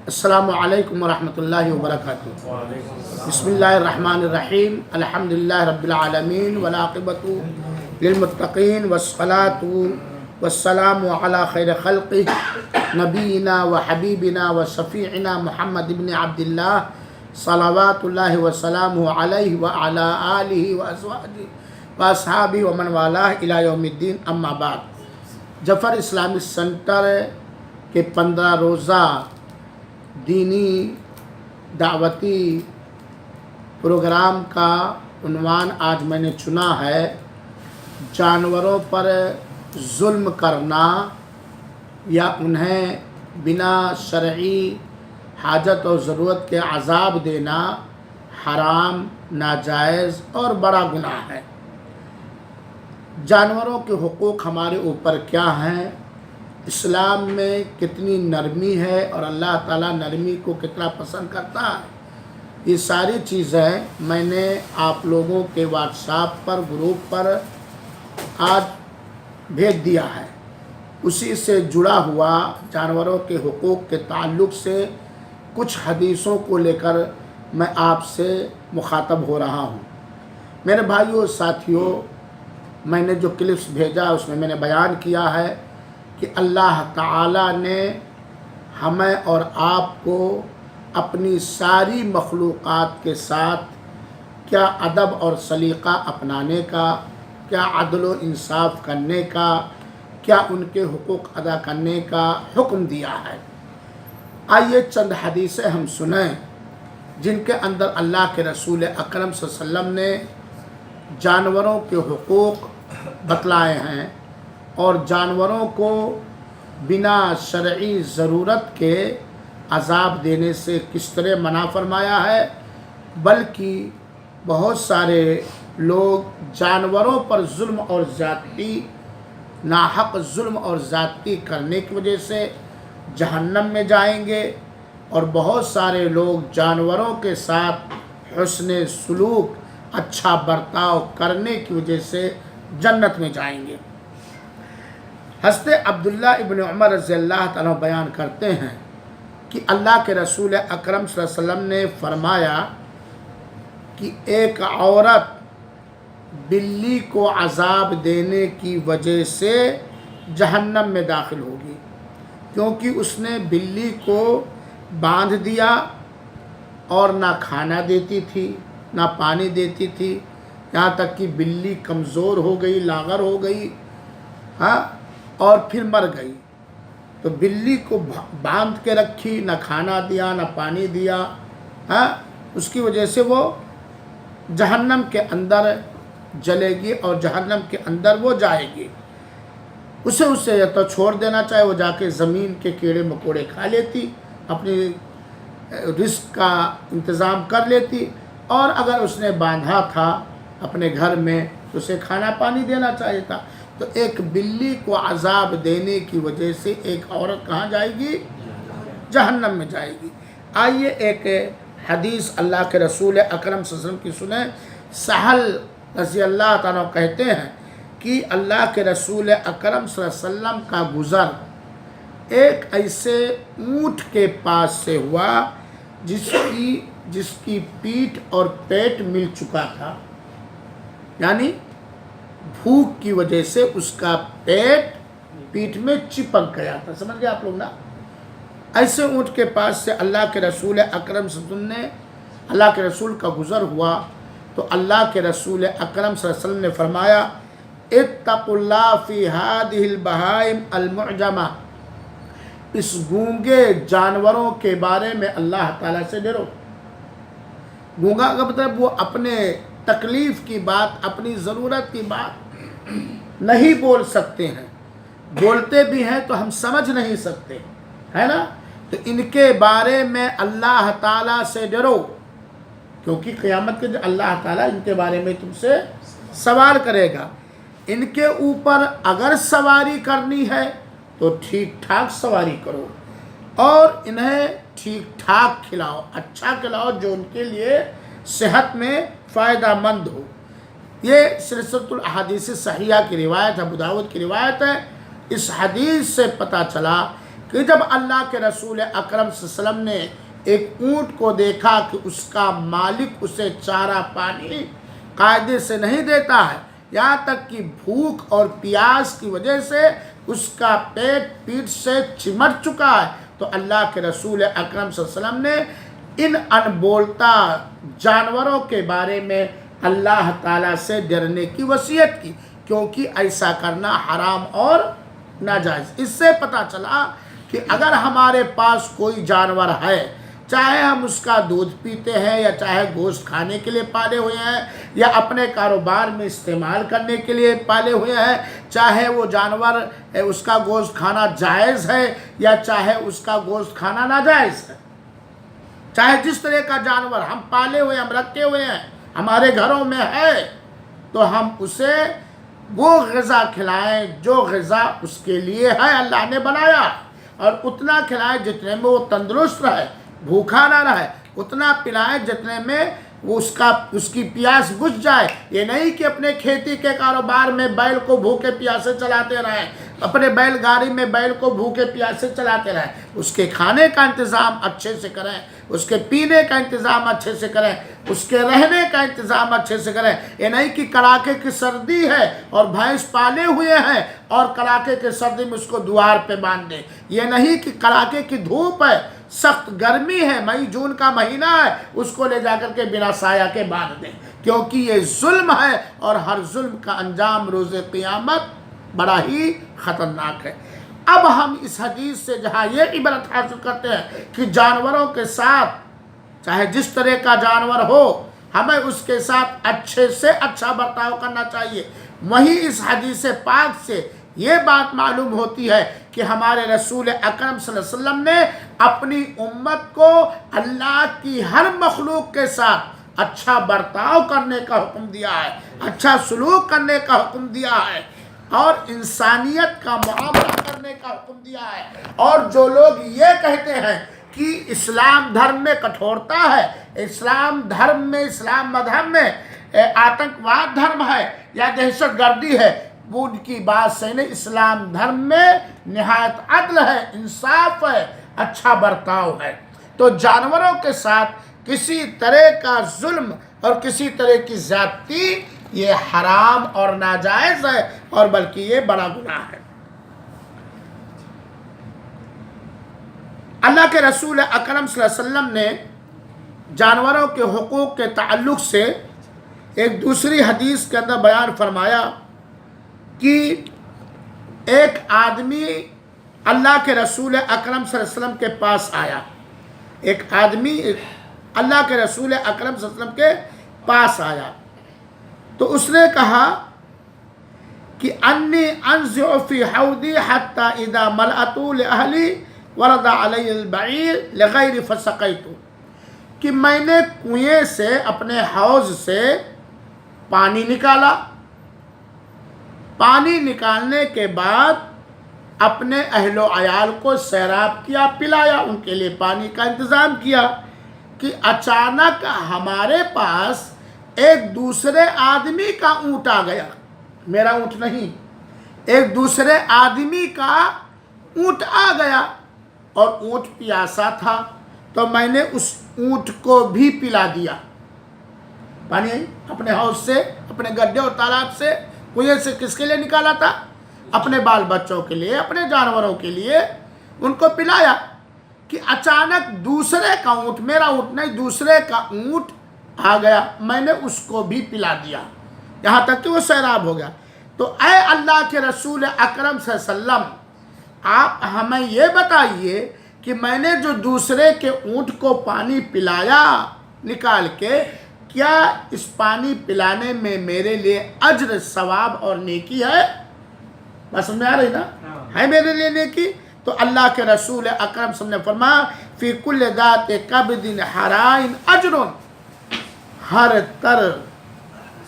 السلام علیکم ورحمۃ اللہ وبرکاتہ۔ بسم اللہ الرحمن الرحیم، الحمدللہ رب العالمین والعاقبۃ للمتقین والصلاۃ والسلام علی خیر خلقہ نبینا و حبیبنا و شفیعنا محمد بن عبداللہ صلوات اللہ وسلامہ علیہ وعلی آلہ وازواجہ واصحابہ ومن والاه الی یوم الدین، اما بعد۔ جعفر اسلامک سینٹر کے 15 روزہ دینی دعوتی پروگرام کا عنوان آج میں نے چنا ہے، جانوروں پر ظلم کرنا یا انہیں بنا شرعی حاجت اور ضرورت کے عذاب دینا حرام، ناجائز اور بڑا گناہ ہے۔ جانوروں کے حقوق ہمارے اوپر کیا ہیں، اسلام میں کتنی نرمی ہے اور اللہ تعالیٰ نرمی کو کتنا پسند کرتا ہے، یہ ساری چیزیں میں نے آپ لوگوں کے واٹس ایپ پر گروپ پر آج بھیج دیا ہے۔ اسی سے جڑا ہوا جانوروں کے حقوق کے تعلق سے کچھ حدیثوں کو لے کر میں آپ سے مخاطب ہو رہا ہوں۔ میرے بھائیوں ساتھیوں، میں نے جو کلپس بھیجا اس میں نے بیان کیا ہے کہ اللہ تعالیٰ نے ہمیں اور آپ کو اپنی ساری مخلوقات کے ساتھ کیا ادب اور سلیقہ اپنانے کا، کیا عدل و انصاف کرنے کا، کیا ان کے حقوق ادا کرنے کا حکم دیا ہے۔ آئیے چند حدیثیں ہم سنیں جن کے اندر اللہ کے رسول اکرم صلی اللہ علیہ وسلم نے جانوروں کے حقوق بتلائے ہیں اور جانوروں کو بنا شرعی ضرورت کے عذاب دینے سے کس طرح منع فرمایا ہے، بلکہ بہت سارے لوگ جانوروں پر ظلم اور زیادتی، ناحق ظلم اور زیادتی کرنے کی وجہ سے جہنم میں جائیں گے، اور بہت سارے لوگ جانوروں کے ساتھ حسن سلوک، اچھا برتاؤ کرنے کی وجہ سے جنت میں جائیں گے۔ حضرت عبداللہ ابن عمر رضی اللہ تعالیٰ بیان کرتے ہیں کہ اللہ کے رسول اکرم صلی اللہ علیہ وسلم نے فرمایا کہ ایک عورت بلی کو عذاب دینے کی وجہ سے جہنم میں داخل ہوگی، کیونکہ اس نے بلی کو باندھ دیا اور نہ کھانا دیتی تھی نہ پانی دیتی تھی، یہاں تک کہ بلی کمزور ہو گئی، لاغر ہو گئی، اور پھر مر گئی۔ تو بلی کو باندھ کے رکھی، نہ کھانا دیا نہ پانی دیا، اس کی وجہ سے وہ جہنم کے اندر جلے گی اور جہنم کے اندر وہ جائے گی۔ اسے یا تو چھوڑ دینا چاہے، وہ جا کے زمین کے کیڑے مکوڑے کھا لیتی، اپنی رزق کا انتظام کر لیتی، اور اگر اس نے باندھا تھا اپنے گھر میں تو اسے کھانا پانی دینا چاہیے تھا۔ تو ایک بلی کو عذاب دینے کی وجہ سے ایک عورت کہاں جائے گی؟ جہنم میں جائے گی۔ آئیے ایک حدیث اللہ کے رسول اکرم صلی اللہ علیہ وسلم کی سنیں۔ سہل رضی اللہ تعالیٰ کہتے ہیں کہ اللہ کے رسول اکرم صلی اللہ علیہ وسلم کا گزر ایک ایسے اونٹ کے پاس سے ہوا جس کی پیٹھ اور پیٹ مل چکا تھا، یعنی بھوک کی وجہ سے اس کا پیٹ میں چپک گیا تھا۔ سمجھ گئے آپ لوگ نا؟ ایسے اونٹ کے پاس سے اللہ کے رسول اکرم صلی اللہ علیہ وسلم نے، اللہ کے رسول کا گزر ہوا تو اللہ کے رسول اکرم صلی اللہ علیہ وسلم نے فرمایا، اتقوا اللہ فی ہذہ البہائم المعجمہ، اس گونگے جانوروں کے بارے میں اللہ تعالیٰ سے ڈرو۔ گونگا کا مطلب وہ اپنے تکلیف کی بات، اپنی ضرورت کی بات نہیں بول سکتے ہیں، بولتے بھی ہیں تو ہم سمجھ نہیں سکتے، ہے نا؟ تو ان کے بارے میں اللہ تعالیٰ سے ڈرو، کیونکہ قیامت کے دن اللہ تعالیٰ ان کے بارے میں تم سے سوال کرے گا۔ ان کے اوپر اگر سواری کرنی ہے تو ٹھیک ٹھاک سواری کرو، اور انہیں ٹھیک ٹھاک کھلاؤ، اچھا کھلاؤ جو ان کے لیے صحت میں فائدہ مند ہو۔ یہ سلسلۃ الاحادیث صحیحہ کی روایت ہے، ابو داؤد کی روایت ہے۔ اس حدیث سے پتہ چلا کہ جب اللہ کے رسول اکرم صلی اللہ علیہ وسلم نے ایک اونٹ کو دیکھا کہ اس کا مالک اسے چارہ پانی قاعدے سے نہیں دیتا ہے، یہاں تک کہ بھوک اور پیاس کی وجہ سے اس کا پیٹ سے چمٹ چکا ہے، تو اللہ کے رسول اکرم صلی اللہ علیہ وسلم نے ان انبولتا جانوروں کے بارے میں اللہ تعالیٰ سے ڈرنے کی وصیت کی، کیونکہ ایسا کرنا حرام اور ناجائز۔ اس سے پتہ چلا کہ اگر ہمارے پاس کوئی جانور ہے، چاہے ہم اس کا دودھ پیتے ہیں یا چاہے گوشت کھانے کے لیے پالے ہوئے ہیں یا اپنے کاروبار میں استعمال کرنے کے لیے پالے ہوئے ہیں، چاہے وہ جانور اس کا گوشت کھانا جائز ہے یا چاہے اس کا گوشت کھانا ناجائز ہے، چاہے جس طرح کا جانور ہم پالے ہوئے ہم رکھے ہوئے ہیں ہمارے گھروں میں ہے، تو ہم اسے وہ غذا کھلائیں جو غذا اس کے لیے ہے، اللہ نے بنایا، اور اتنا کھلائیں جتنے میں وہ تندرست رہے، بھوکا نہ رہے، اتنا پلائیں جتنے میں وہ اس کی پیاس بجھ جائے۔ یہ نہیں کہ اپنے کھیتی کے کاروبار میں بیل کو بھوکے پیاسے چلاتے رہیں، اپنے بیل گاڑی میں بیل کو بھوکے پیاسے چلاتے رہیں، اس کے کھانے کا انتظام اچھے سے کریں، اس کے پینے کا انتظام اچھے سے کریں، اس کے رہنے کا انتظام اچھے سے کریں۔ یہ نہیں کہ کڑاکے کی سردی ہے اور بھینس پالے ہوئے ہیں اور کڑاکے کی سردی میں اس کو دوار پہ باندھ دیں، یہ نہیں کہ کڑاکے کی دھوپ ہے، سخت گرمی ہے، مئی جون کا مہینہ ہے، اس کو لے جا کر کے بنا سایہ کے باندھ دیں، کیونکہ یہ ظلم ہے، اور ہر ظلم کا انجام روز قیامت بڑا ہی خطرناک ہے۔ اب ہم اس حدیث سے جہاں یہ عبرت حاصل کرتے ہیں کہ جانوروں کے ساتھ چاہے جس طرح کا جانور ہو ہمیں اس کے ساتھ اچھے سے اچھا برتاؤ کرنا چاہیے، وہیں اس حدیث پاک سے یہ بات معلوم ہوتی ہے کہ ہمارے رسول اکرم صلی اللہ علیہ وسلم نے اپنی امت کو اللہ کی ہر مخلوق کے ساتھ اچھا برتاؤ کرنے کا حکم دیا ہے، اچھا سلوک کرنے کا حکم دیا ہے، اور انسانیت کا معاملہ کرنے کا حکم دیا ہے۔ اور جو لوگ یہ کہتے ہیں کہ اسلام دھرم میں کٹھورتا ہے، اسلام مذہب میں آتنکواد دھرم ہے یا دہشت گردی ہے، وہ ان کی بات صحیح نہیں۔ اسلام دھرم میں نہایت عدل ہے، انصاف ہے، اچھا برتاؤ ہے۔ تو جانوروں کے ساتھ کسی طرح کا ظلم اور کسی طرح کی زیادتی یہ حرام اور ناجائز ہے، اور بلکہ یہ بڑا گناہ ہے۔ اللہ کے رسول اکرم صلی اللہ علیہ وسلم نے جانوروں کے حقوق کے تعلق سے ایک دوسری حدیث کے اندر بیان فرمایا کہ ایک آدمی اللہ کے رسول اکرم صلی اللہ علیہ وسلم کے پاس آیا، ایک آدمی اللہ کے رسول اکرم صلی اللہ علیہ وسلم کے پاس آیا، تو اس نے کہا کہ انی انزع فی حوضی حتی اذا ملأت لأہلی ورد علی البعیر لغیر فسقیت، کہ میں نے کنویں سے اپنے حوض سے پانی نکالا، پانی نکالنے کے بعد اپنے اہل و عیال کو سیراب کیا، پلایا، ان کے لیے پانی کا انتظام کیا، کہ اچانک ہمارے پاس ایک دوسرے آدمی کا اونٹ آ گیا، میرا اونٹ نہیں، ایک دوسرے آدمی کا اونٹ آ گیا، اور اونٹ پیاسا تھا، تو میں نے اس اونٹ کو بھی پلا دیا۔ پانی اپنے حوض سے، اپنے گڈھے اور تالاب سے، کنویں سے کس کے لیے نکالا تھا؟ اپنے بال بچوں کے لیے، اپنے جانوروں کے لیے، ان کو پلایا، کہ اچانک دوسرے کا اونٹ، میرا اونٹ نہیں، دوسرے کا اونٹ آ گیا، میں نے اس کو بھی پلا دیا، یہاں تک کہ وہ سیراب ہو گیا۔ تو اے اللہ کے رسول اکرم صلی اللہ علیہ وسلم، آپ ہمیں یہ بتائیے کہ میں نے جو دوسرے کے اونٹ کو پانی پلایا نکال کے، کیا اس پانی پلانے میں میرے لیے اجر، ثواب اور نیکی ہے؟ بات سمجھ میں آ رہی نا؟ ہے میرے لیے نیکی؟ تو اللہ کے رسول اکرم صلی اللہ علیہ وسلم نے فرمایا فی کل ذات کبد حرائن اجر، ہر تر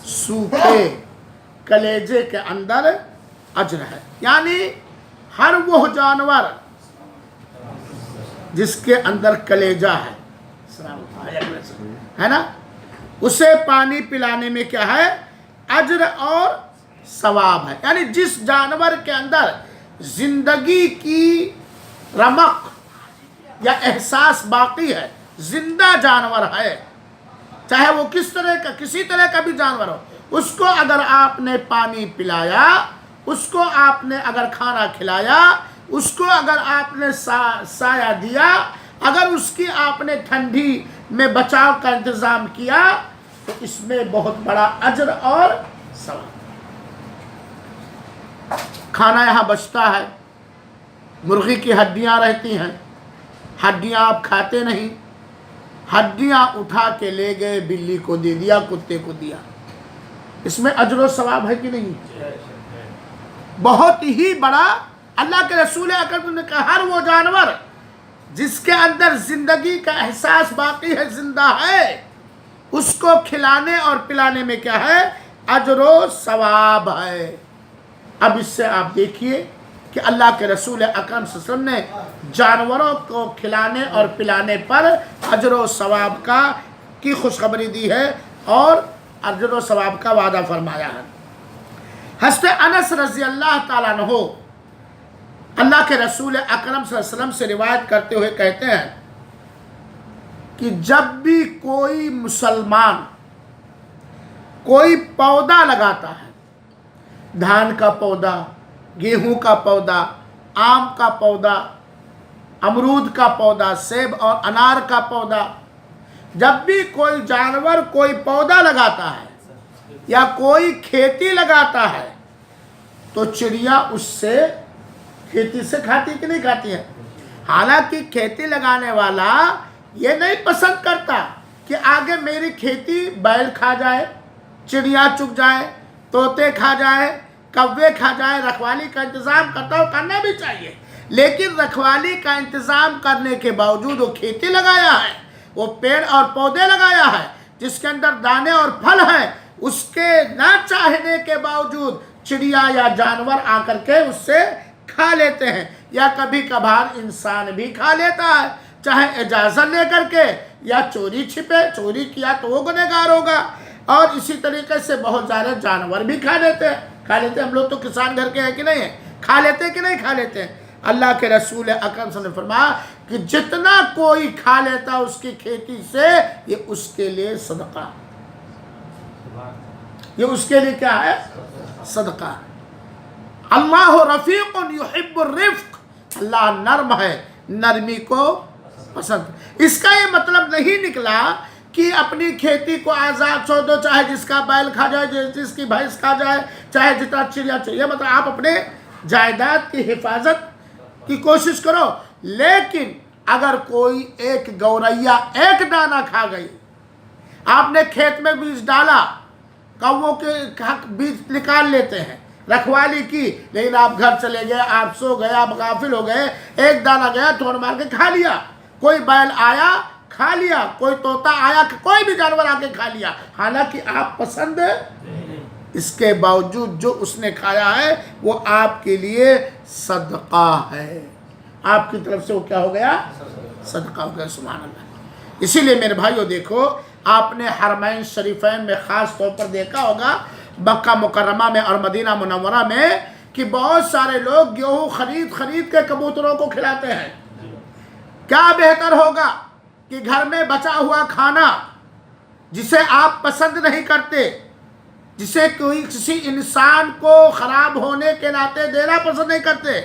سوکھے کلیجے کے اندر اجر ہے، یعنی ہر وہ جانور جس کے اندر کلیجہ ہے نا، اسے پانی پلانے میں کیا ہے؟ اجر اور ثواب ہے۔ یعنی جس جانور کے اندر زندگی کی رمق یا احساس باقی ہے، زندہ جانور ہے، چاہے وہ کسی طرح کا بھی جانور ہو، اس کو اگر آپ نے پانی پلایا، اس کو آپ نے اگر کھانا کھلایا، اس کو اگر آپ نے سایہ دیا، اگر اس کی آپ نے ٹھنڈی میں بچاؤ کا انتظام کیا، تو اس میں بہت بڑا اجر اور ثواب۔ کھانا یہاں بچتا ہے، مرغی کی ہڈیاں رہتی ہیں، ہڈیاں آپ کھاتے نہیں، ہڈیاں اٹھا کے لے گئے، بلی کو دے دیا، کتے کو دیا، اس میں اجر و ثواب ہے کہ نہیں؟ بہت ہی بڑا۔ اللہ کے رسول اکرم نے کہا ہر وہ جانور جس کے اندر زندگی کا احساس باقی ہے، زندہ ہے، اس کو کھلانے اور پلانے میں کیا ہے؟ اجر و ثواب ہے۔ اب اس سے آپ دیکھیے کہ اللہ کے رسول اکرم صلی اللہ علیہ وسلم نے جانوروں کو کھلانے اور پلانے پر اجر و ثواب کی خوشخبری دی ہے اور اجر و ثواب کا وعدہ فرمایا ہے۔ حضرت انس رضی اللہ تعالیٰ عنہ اللہ کے رسول اکرم صلی اللہ علیہ وسلم سے روایت کرتے ہوئے کہتے ہیں کہ جب بھی کوئی مسلمان کوئی پودا لگاتا ہے، دھان کا پودا، گیہوں کا پودا، آم کا پودا، امرود کا پودا، سیب اور انار کا پودا، جب بھی کوئی جانور کوئی پودا لگاتا ہے یا کوئی کھیتی لگاتا ہے، تو چڑیا اس سے کھیتی سے کھاتی کہ نہیں کھاتی ہے؟ حالانکہ کھیتی لگانے والا یہ نہیں پسند کرتا کہ آگے میری کھیتی بیل کھا جائے، چڑیا چگ جائے، طوطے کھا جائے، کوے کھا جائے۔ رکھوالی کا انتظام کرتا ہو، کرنا بھی چاہیے، لیکن رکھوالی کا انتظام کرنے کے باوجود وہ کھیتی لگایا ہے، وہ پیڑ اور پودے لگایا ہے جس کے اندر دانے اور پھل ہیں، اس کے نہ چاہنے کے باوجود چڑیا یا جانور آ کر کے اس سے کھا لیتے ہیں، یا کبھی کبھار انسان بھی کھا لیتا ہے، چاہے اجازت لے کر کے یا چوری چھپے، چوری کیا تو وہ گنہگار ہوگا، اور اسی طریقے سے بہت سارے جانور بھی کھا لیتے ہیں۔ ہم لوگ تو کسان گھر کے ہیں کہ نہیں ہیں؟ کھا لیتے کہ نہیں کھا لیتے ہیں؟ اللہ کے رسول اکرم صلی اللہ علیہ وسلم نے فرمایا کہ جتنا کوئی کھا لیتا اس کی کھیتی سے، یہ اس کے لیے صدقہ، یہ اس کے لیے کیا ہے؟ صدقہ۔ اللہ رفیق یحب الرفق، اللہ نرم ہے، نرمی کو پسند۔ اس کا یہ مطلب نہیں نکلا کہ اپنی کھیتی کو آزاد چھوڑ دو، چاہے جس کا بیل کھا جائے، جس کی بھینس کھا جائے، چاہے جتنا چڑیا چاہیے، مطلب آپ اپنے جائیداد کی حفاظت کی کوشش کرو، لیکن اگر کوئی ایک گوریا ایک دانہ کھا گئی، آپ نے کھیت میں بیج ڈالا، کووں کے بیج نکال لیتے ہیں، رکھوالی کی، لیکن آپ گھر چلے گئے، آپ سو گئے، آپ غافل ہو گئے، ایک دانہ گیا توڑ مار کے کھا لیا، کوئی بیل آیا کھا لیا، کوئی طوطا آیا، کوئی بھی جانور آ کے کھا لیا، حالانکہ آپ پسند، اس کے باوجود جو اس نے کھایا ہے وہ آپ کے لیے صدقہ ہے، آپ کی طرف سے وہ کیا ہو گیا؟ صدقہ ہو گیا۔ سبحان اللہ۔ اسی لیے میرے بھائیو دیکھو، آپ نے حرمین شریفین میں خاص طور پر دیکھا ہوگا، مکہ مکرمہ میں اور مدینہ منورہ میں، کہ بہت سارے لوگ گیہوں خرید کے کبوتروں کو کھلاتے ہیں۔ کیا بہتر ہوگا کہ گھر میں بچا ہوا کھانا جسے آپ پسند نہیں کرتے، جسے کسی انسان کو خراب ہونے کے ناطے دینا پسند نہیں کرتے،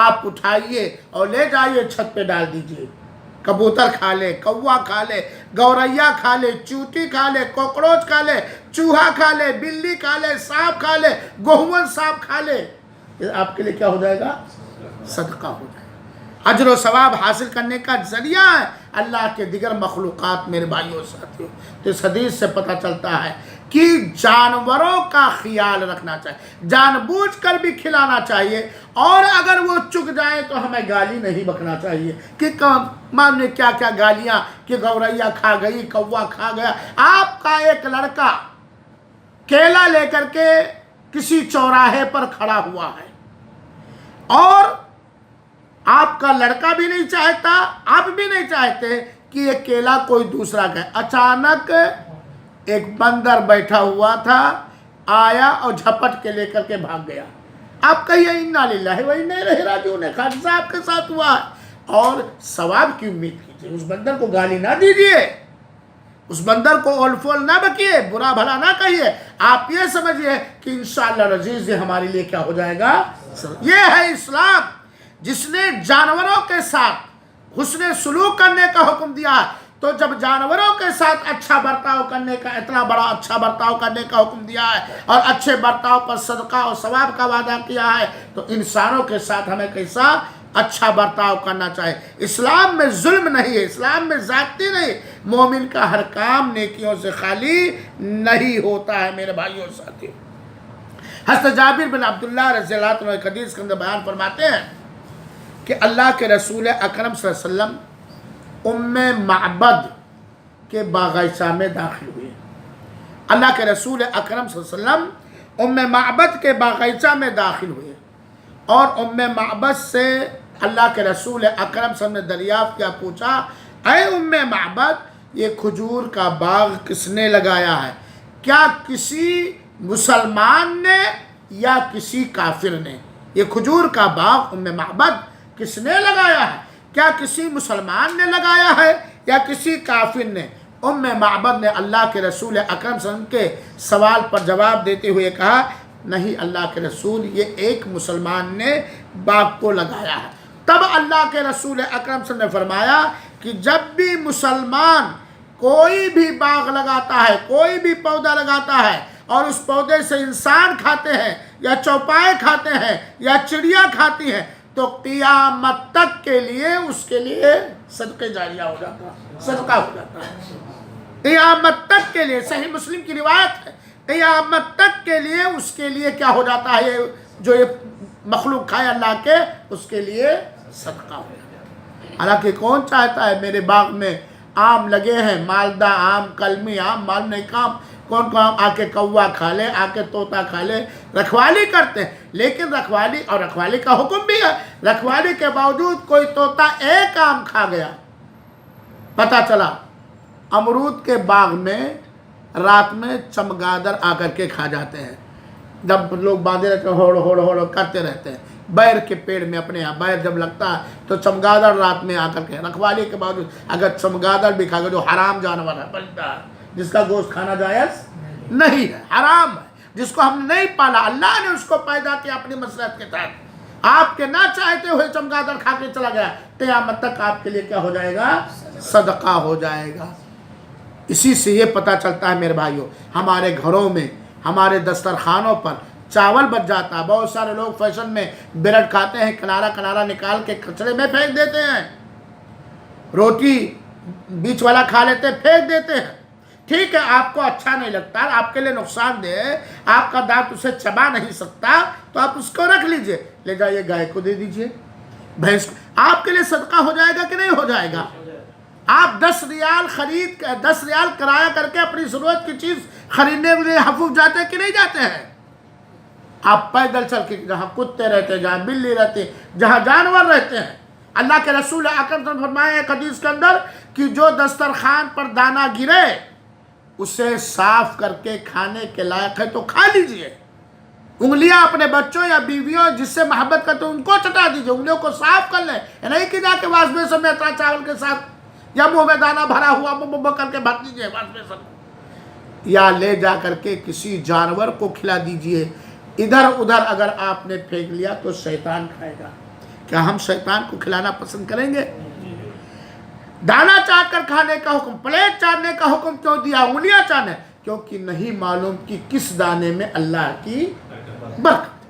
آپ اٹھائیے اور لے جائیے چھت پہ ڈال دیجئے، کبوتر کھا لے، کوا کھا لے، گوریا کھا لے، چوٹی کھا لے، کوکروچ کھا لے، چوہا کھا لے، بلی کھا لے، سانپ کھا لے، گوہون سانپ کھا لے، یہ آپ کے لیے کیا ہو جائے گا؟ صدقہ ہو جائے گا۔ اجر و ثواب حاصل کرنے کا ذریعہ ہے اللہ کے دیگر مخلوقات۔ میرے بھائیوں ساتھیوں، تو اس حدیث سے پتہ چلتا ہے کہ جانوروں کا خیال رکھنا چاہیے، جان بوجھ کر بھی کھلانا چاہیے، اور اگر وہ چگ جائیں تو ہمیں گالی نہیں بکنا چاہیے کہ مان نے کیا کیا گالیاں، کہ گوریا کھا گئی، کوا کھا گیا۔ آپ کا ایک لڑکا کیلا لے کر کے کسی چوراہے پر کھڑا ہوا ہے، اور آپ کا لڑکا بھی نہیں چاہتا، آپ بھی نہیں چاہتے کہ یہ کیلا کوئی دوسرا کھائے۔ اچانک ایک بندر بیٹھا ہوا تھا، آیا اور جھپٹ کے لے کر کے بھاگ گیا۔ آپ کہیے انا للہ و انا الیہ راجعون، خادثہ آپ کے ساتھ ہوا ہے، اور ثواب کی امید کیجیے. اس بندر کو گالی نہ دیجیے، اس بندر کو اول فول نہ بکیے، برا بھلا نہ کہیے. آپ یہ سمجھیے کہ انشاءاللہ العزیز یہ ہمارے لیے کیا ہو جائے گا. یہ ہے اسلام جس نے جانوروں کے ساتھ حسن سلوک کرنے کا حکم دیا ہے. تو جب جانوروں کے ساتھ اچھا برتاؤ کرنے کا، اتنا بڑا اچھا برتاؤ کرنے کا حکم دیا ہے اور اچھے برتاؤ پر صدقہ اور ثواب کا وعدہ کیا ہے، تو انسانوں کے ساتھ ہمیں کیسا اچھا برتاؤ کرنا چاہیے. اسلام میں ظلم نہیں ہے، اسلام میں زیادتی نہیں. مومن کا ہر کام نیکیوں سے خالی نہیں ہوتا ہے میرے بھائیوں اور ساتھیوں. حضرت جابر بن عبداللہ رضی اللہ عنہ ایک حدیث کے اندر بیان فرماتے ہیں کہ اللہ کے رسول اکرم صلی اللہ علیہ وسلم معبد کے باغیچہ میں داخل ہوئے. اللہ کے رسول اکرم صلی اللہ علیہ وسلم معبد کے باغیچہ میں داخل ہوئے اور معبد سے اللہ کے رسول اکرم صلی اللہ علیہ وسلم نے دریافت کیا، پوچھا اے معبد یہ کھجور کا باغ کس نے لگایا ہے؟ کیا کسی مسلمان نے یا کسی کافر نے؟ یہ کھجور کا باغ معبد کس نے لگایا ہے؟ کیا کسی مسلمان نے لگایا ہے یا کسی کافر نے؟ معبد نے اللہ کے رسول اکرم صلی اللہ علیہ وسلم کے سوال پر جواب دیتے ہوئے کہا نہیں اللہ کے رسول، یہ ایک مسلمان نے باغ کو لگایا ہے. تب اللہ کے رسول اکرم صلی اللہ علیہ وسلم نے فرمایا کہ جب بھی مسلمان کوئی بھی باغ لگاتا ہے، کوئی بھی پودا لگاتا ہے اور اس پودے سے انسان کھاتے ہیں یا چوپائے کھاتے ہیں یا چڑیا کھاتی ہیں تو قیامت تک کے لیے اس کے لیے صدقہ جاریہ ہو جاتا ہے، صدقہ ہو جاتا ہے. قیامت تک کے لیے، صحیح مسلم کی روایت ہے، قیامت تک کے لیے اس کے لیے کیا ہو جاتا ہے، جو یہ مخلوق کھائے اللہ کے، اس کے لیے صدقہ ہو جاتا ہے. حالانکہ کون چاہتا ہے میرے باغ میں آم لگے ہیں، مالدہ آم، کلمی آم، مالنے کا آم، کون کون آ کے کوا کھا لے، آ کے طوطا کھا لے. رکھوالی کرتے ہیں، لیکن رکھوالی کا حکم بھی ہے. رکھوالی کے باوجود کوئی طوطا ایک آم کھا گیا، پتہ چلا امرود کے باغ میں رات میں چمگادر آ کر کے کھا جاتے ہیں. جب لوگ باندھے رہتے ہیں ہوڑ ہوڑ ہوڑ کرتے رہتے ہیں بیر کے پیڑ میں، اپنے یہاں بیر جب لگتا ہے تو چمگادر رات میں آ کر کے، رکھوالی کے باوجود اگر چمگادر بھی کھا گیا جو حرام جانور ہے، بنتا ہے، جس کا گوشت کھانا جائز نہیں ہے، حرام ہے، جس کو ہم نہیں پالا، اللہ نے اس کو پیدا کیا اپنی مصلحت کے تحت، آپ کے نہ چاہتے ہوئے چمگادر کھا کے چلا گیا، قیامت تک آپ کے لیے کیا ہو جائے گا، صدقہ ہو جائے گا. اسی سے یہ پتہ چلتا ہے میرے بھائیوں، ہمارے گھروں میں، ہمارے دسترخوانوں پر چاول بچ جاتا ہے. بہت سارے لوگ فیشن میں بریڈ کھاتے ہیں، کنارہ نکال کے کچرے میں پھینک دیتے ہیں، روٹی بیچ والا کھا لیتے ہیں، پھینک دیتے ہیں. ٹھیک ہے، آپ کو اچھا نہیں لگتا، آپ کے لیے نقصان دہ ہے، آپ کا دانت اسے چبا نہیں سکتا، تو آپ اس کو رکھ لیجئے، لے جائیے گائے کو دے دیجئے، بھینس کو. آپ کے لیے صدقہ ہو جائے گا کہ نہیں ہو جائے گا؟ آپ 10 ریال کرایہ کر کے اپنی ضرورت کی چیز خریدنے کے لیے حفوظ جاتے ہیں کہ نہیں جاتے ہیں؟ آپ پیدل چل کے، جہاں کتے رہتے ہیں، جہاں بلی رہتے ہیں، جہاں جانور رہتے ہیں. اللہ کے رسول اکرم صلی اللہ علیہ وسلم فرمایا ایک حدیث کے اندر کہ جو دسترخوان پر دانا گرے اسے صاف کر کے کھانے کے لائق ہے تو کھا لیجئے. انگلیاں اپنے بچوں یا بیویوں جس سے محبت کرتے ہیں ان کو چٹا دیجئے، انگلیوں کو صاف کر لیں، نہیں کہ جا کے واش بیسن میں اتنا چاول کے ساتھ یا منہ میں دانا بھرا ہوا بو کر کے بھر دیجئے واش بیسن، یا لے جا کر کے کسی جانور کو کھلا دیجئے. ادھر ادھر اگر آپ نے پھینک لیا تو شیطان کھائے گا. کیا ہم شیطان کو کھلانا پسند کریں گے؟ دانا چاٹ کر کھانے کا حکم، پلیٹ چاٹنے کا حکم کیوں دیا، انگلیاں چاٹنے؟ کیونکہ نہیں معلوم کہ کس دانے میں اللہ کی برکت.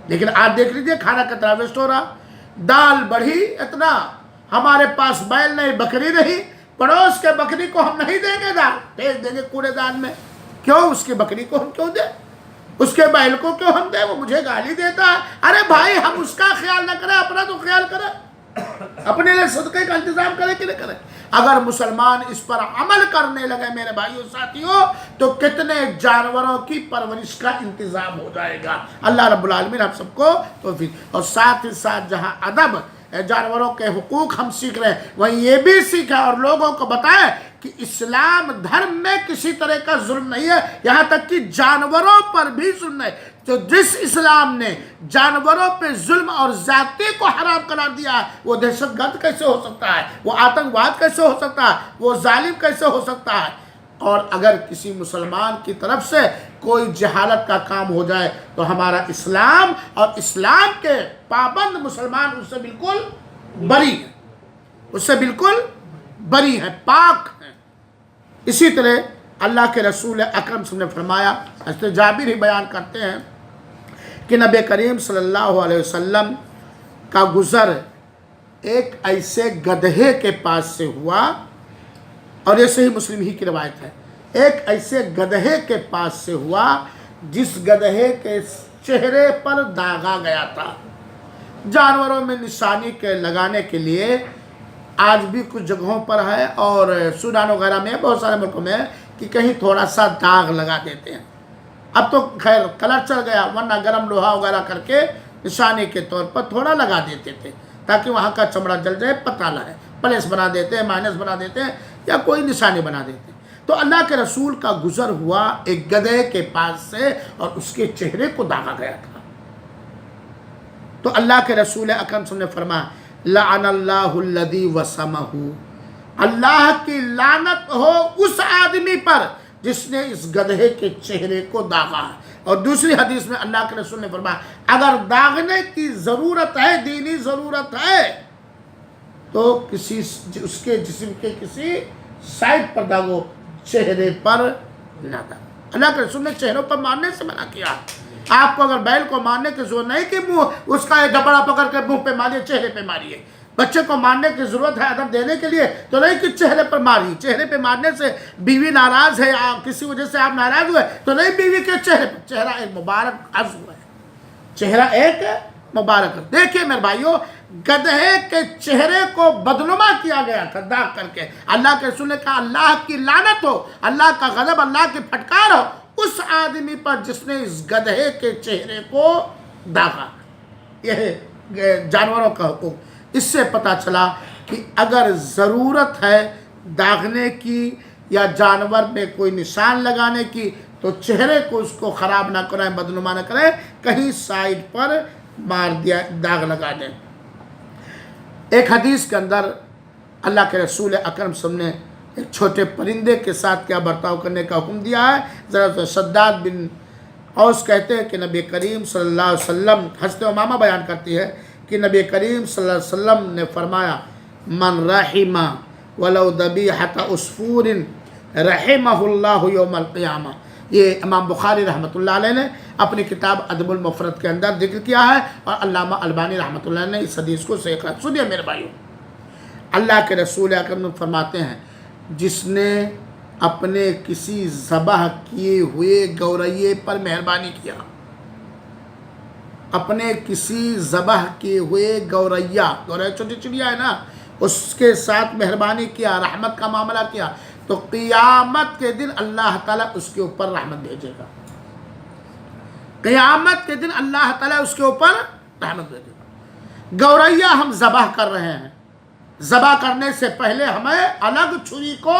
لیکن آج دیکھ لیجئے کھانا کتنا ویسٹ ہو رہا. دال بڑھی اتنا، ہمارے پاس بیل نہیں، بکری نہیں، پڑوس کے بکری کو ہم نہیں دیں گے دال، بھیج دیں گے کوڑے دان میں. کیوں؟ اس کی بکری کو ہم کیوں دیں، اس کے بیل کو کیوں ہم دیں؟ وہ مجھے گالی دیتا ہے. ارے بھائی ہم اس کا خیال نہ کریں، اپنا تو خیال کریں، اپنے لیے صدقے کا انتظام کریں کہ نہیں کریں. اگر مسلمان اس پر عمل کرنے لگے میرے بھائیوں ساتھیوں تو کتنے جانوروں کی پرورش کا انتظام ہو جائے گا. اللہ رب العالمین ہم سب کو توفیق. اور ساتھ ہی ساتھ جہاں ادب جانوروں کے حقوق ہم سیکھ رہے ہیں وہیں یہ بھی سیکھیں اور لوگوں کو بتائیں کہ اسلام دھرم میں کسی طرح کا ظلم نہیں ہے، یہاں تک کہ جانوروں پر بھی ظلم ہے. جو جس اسلام نے جانوروں پہ ظلم اور زیادتی کو حرام قرار دیا ہے، وہ دہشت گرد کیسے ہو سکتا ہے؟ وہ آتنکواد کیسے ہو سکتا ہے؟ وہ ظالم کیسے ہو سکتا ہے؟ اور اگر کسی مسلمان کی طرف سے کوئی جہالت کا کام ہو جائے تو ہمارا اسلام اور اسلام کے پابند مسلمان اس سے بالکل بری ہیں، اس سے بالکل بری ہے، پاک ہیں۔ اسی طرح اللہ کے رسول اکرم صلی اللہ علیہ وسلم نے فرمایا، حضرت جابر ہی بیان کرتے ہیں کہ نبی کریم صلی اللہ علیہ وسلم کا گزر ایک ایسے گدھے کے پاس سے ہوا، اور یہ صحیح مسلم ہی کی روایت ہے، ایک ایسے گدھے کے پاس سے ہوا جس گدھے کے چہرے پر داغا گیا تھا۔ جانوروں میں نشانی کے لگانے کے لیے آج بھی کچھ جگہوں پر ہے، اور سوڈان وغیرہ میں بہت سارے ملکوں میں، کہ کہیں تھوڑا سا داغ لگا دیتے ہیں۔ اب تو خیر کلر چل گیا، ورنہ گرم لوہا وغیرہ کر کے نشانی کے طور پر تھوڑا لگا دیتے تھے تاکہ وہاں کا چمڑا جل جائے، پتہ لگے، پلس بنا دیتے ہیں، مائنس بنا دیتے ہیں، یا کوئی نشانی بنا دیتے ہیں۔ تو اللہ کے رسول کا گزر ہوا ایک گدھے کے پاس سے، اور اس کے چہرے کو داغا گیا تھا۔ تو اللہ کے رسول اکرم صلی اللہ علیہ وسلم نے فرمایا، لعن اللہ الذی وسمہ، اللہ کی لعنت ہو اس آدمی پر جس نے اس گدھے کے چہرے کو داغا ہے۔ اور دوسری حدیث میں اللہ کے رسول نے فرمایا، اگر داغنے کی ضرورت ہے، دینی ضرورت ہے، تو اس کے جسم کے کسی سائڈ پر داغو، چہرے پر نہ داغو۔ اللہ کے رسول نے چہروں پر مارنے سے منع کیا۔ آپ کو اگر بیل کو مارنے کی ضرورت نہیں کہ منہ اس کا ڈبڑا پکڑ کے منہ پہ ماریے، چہرے پہ ماریے۔ بچے کو مارنے کی ضرورت ہے ادب دینے کے لیے، تو نہیں کہ چہرے پر ماری۔ چہرے پہ مارنے سے بیوی ناراض ہے، کسی وجہ سے آپ ناراض ہوئے، تو نہیں بیوی کے چہرے پر۔ چہرہ ایک مبارک عضو ہے، چہرہ ایک مبارک ہے۔ دیکھیے میرے بھائیو، گدھے کے چہرے کو بدنما کیا گیا تھا داغ کر کے۔ اللہ کے رسول نے کہا، اللہ کی لعنت ہو، اللہ کا غضب، اللہ کی پھٹکار ہو اس آدمی پر جس نے اس گدھے کے چہرے کو داغا۔ یہ ہے جانوروں کا حقوق۔ اس سے پتہ چلا کہ اگر ضرورت ہے داغنے کی یا جانور میں کوئی نشان لگانے کی، تو چہرے کو اس کو خراب نہ کریں، بدنما نہ کریں، کہیں سائڈ پر مار دیا، داغ لگا دیں۔ ایک حدیث کے اندر اللہ کے رسول اکرم صلی اللہ علیہ وسلم نے ایک چھوٹے پرندے کے ساتھ کیا برتاؤ کرنے کا حکم دیا ہے۔ ذرا شداد بن اوس کہتے ہیں کہ نبی کریم صلی اللہ علیہ وسلم، حضرت امامہ بیان کرتی ہے کہ نبی کریم صلی اللہ علیہ وسلم نے فرمایا، من رحم ولو ذبیحۃ عصفور رحمہ اللہ یوم القیامہ۔ یہ امام بخاری رحمۃ اللہ علیہ نے اپنی کتاب ادب المفرد کے اندر ذکر کیا ہے، اور علامہ البانی رحمۃ اللہ نے اس حدیث کو صحیح قرار۔ سنیے میرے بھائیو، اللہ کے رسول اکرم فرماتے ہیں، جس نے اپنے کسی ذبح کیے ہوئے گوریے پر مہربانی کیا، اپنے کسی ذبح کیے ہوئے گوریا چھوٹی چڑیا ہے نا، اس کے ساتھ مہربانی کیا، رحمت کا معاملہ کیا، تو قیامت کے دن اللہ تعالیٰ اس کے اوپر رحمت بھیجے گا۔ قیامت کے دن اللہ تعالیٰ اس کے اوپر رحمت بھیجے گا۔ گوریا ہم ذبح کر رہے ہیں، ذبح کرنے سے پہلے ہمیں الگ چھری کو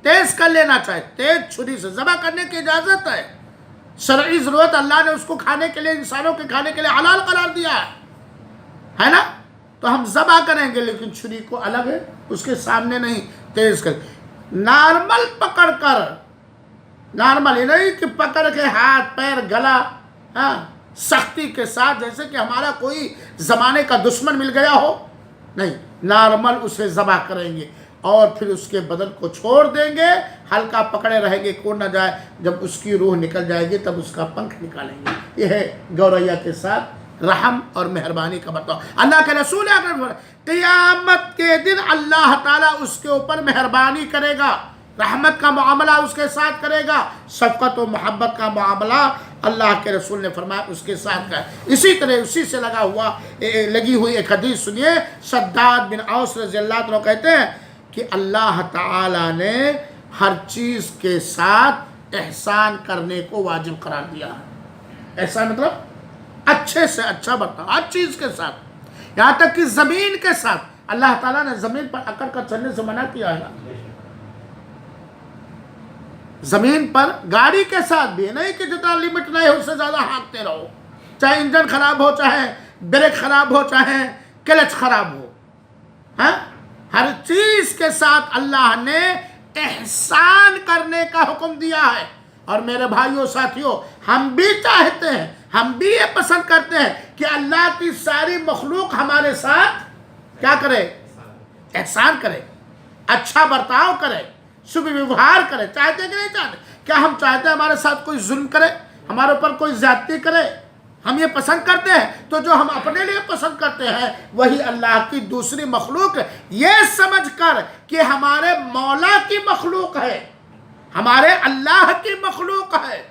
تیز کر لینا چاہیے۔ تیز چھری سے ذبح کرنے کی اجازت ہے، شرعی ضرورت، اللہ نے اس کو کھانے کے لیے، انسانوں کے کھانے کے لیے حلال قرار دیا ہے نا، تو ہم ذبح کریں گے، لیکن چھری کو الگ ہے، اس کے سامنے نہیں، تیز کر، نارمل پکڑ کر، نارمل یہ نہیں کہ پکڑ کے ہاتھ پیر گلا، سختی کے ساتھ جیسے کہ ہمارا کوئی زمانے کا دشمن مل گیا ہو، نہیں، نارمل اسے ذبح کریں گے، اور پھر اس کے بدن کو چھوڑ دیں گے، ہلکا پکڑے رہیں گے، کوڑ نہ جائے، جب اس کی روح نکل جائے گی تب اس کا پنکھ نکالیں گے۔ یہ ہے گوریا کے ساتھ رحم اور مہربانی کا برتاؤ۔ اللہ کے رسول اکرم قیامت کے دن اللہ تعالیٰ اس کے اوپر مہربانی کرے گا، رحمت کا معاملہ اس کے ساتھ کرے گا، شفقت و محبت کا معاملہ اللہ کے رسول نے فرمایا اس کے ساتھ کا۔ اسی طرح اسی سے لگی ہوئی ایک حدیث سنیے، شداد بن اوس رضی اللہ عنہ کہتے ہیں کہ اللہ تعالیٰ نے ہر چیز کے ساتھ احسان کرنے کو واجب قرار دیا ہے۔ احسان مطلب اچھے سے اچھا برتاؤ، ہر چیز کے ساتھ، یہاں تک کہ زمین کے ساتھ۔ اللہ تعالیٰ نے زمین پر اکڑ کر چلنے سے منع کیا ہے، زمین پر گاڑی کے ساتھ بھی ہے، نہیں کہ جتنا لمٹ نہیں ہے اس سے زیادہ ہانکتے رہو، چاہے انجن خراب ہو، چاہے بریک خراب ہو، چاہے کلچ خراب ہو، ہاں ہر چیز کے ساتھ اللہ نے احسان کرنے کا حکم دیا ہے۔ اور میرے بھائیوں ساتھیوں، ہم بھی چاہتے ہیں، ہم بھی یہ پسند کرتے ہیں کہ اللہ کی ساری مخلوق ہمارے ساتھ کیا کرے؟ احسان کرے، اچھا برتاؤ کرے، شبھ ویوہار کرے۔ چاہتے ہیں کہ نہیں چاہتے؟ کیا ہم چاہتے ہیں ہمارے ساتھ کوئی ظلم کرے، ہمارے اوپر کوئی زیادتی کرے؟ ہم یہ پسند کرتے ہیں؟ تو جو ہم اپنے لیے پسند کرتے ہیں وہی اللہ کی دوسری مخلوق یہ سمجھ کر کہ ہمارے مولا کی مخلوق ہے، ہمارے اللہ کی مخلوق ہے۔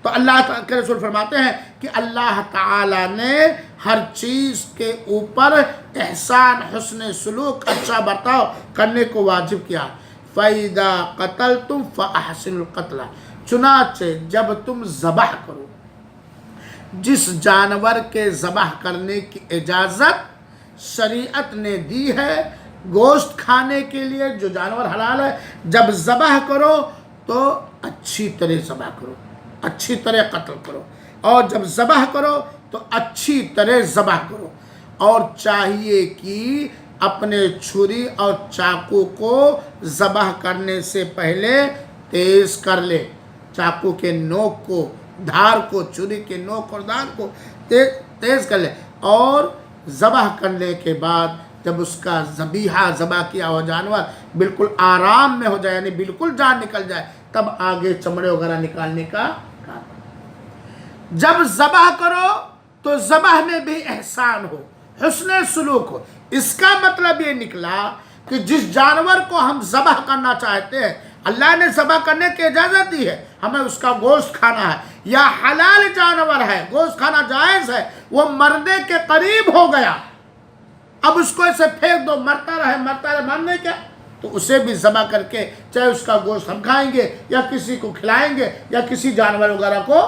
تو اللہ کے رسول فرماتے ہیں کہ اللہ تعالی نے ہر چیز کے اوپر احسان، حسن سلوک، اچھا برتاؤ کرنے کو واجب کیا۔ فَإِذَا قَتَلْتُمْ فَأَحْسِنُوا الْقَتْلَ، چنانچہ جب تم ذبح کرو، جس جانور کے ذبح کرنے کی اجازت شریعت نے دی ہے گوشت کھانے کے لیے، جو جانور حلال ہے، جب ذبح کرو تو اچھی طرح ذبح کرو، اچھی طرح قتل کرو، اور جب ذبح کرو تو اچھی طرح ذبح کرو، اور چاہیے کہ اپنے چھری اور چاقو کو ذبح کرنے سے پہلے تیز کر لے، چاقو کے نوک کو، دھار کو، چھری کے نوک اور دھار کو تیز کر لے، اور ذبح کرنے کے بعد جب اس کا ذبیحہ، ذبح کیا ہوا جانور بالکل آرام میں ہو جائے، یعنی بالکل جان نکل جائے، تب آگے چمڑے وغیرہ نکالنے کا کام۔ جب ذبح کرو تو ذبح میں بھی احسان ہو، حسن سلوک ہو۔ اس کا مطلب یہ نکلا کہ جس جانور کو ہم ذبح کرنا چاہتے ہیں، اللہ نے ذبح کرنے کی اجازت دی ہے، ہمیں اس کا گوشت کھانا ہے، یا حلال جانور ہے، گوشت کھانا جائز ہے، وہ مرنے کے قریب ہو گیا، اب اس کو ایسے پھینک دو، مرتا رہے مرنے کیا؟ تو اسے بھی ذبح کر کے چاہے اس کا گوشت ہم کھائیں گے یا کسی کو کھلائیں گے یا کسی جانور وغیرہ کو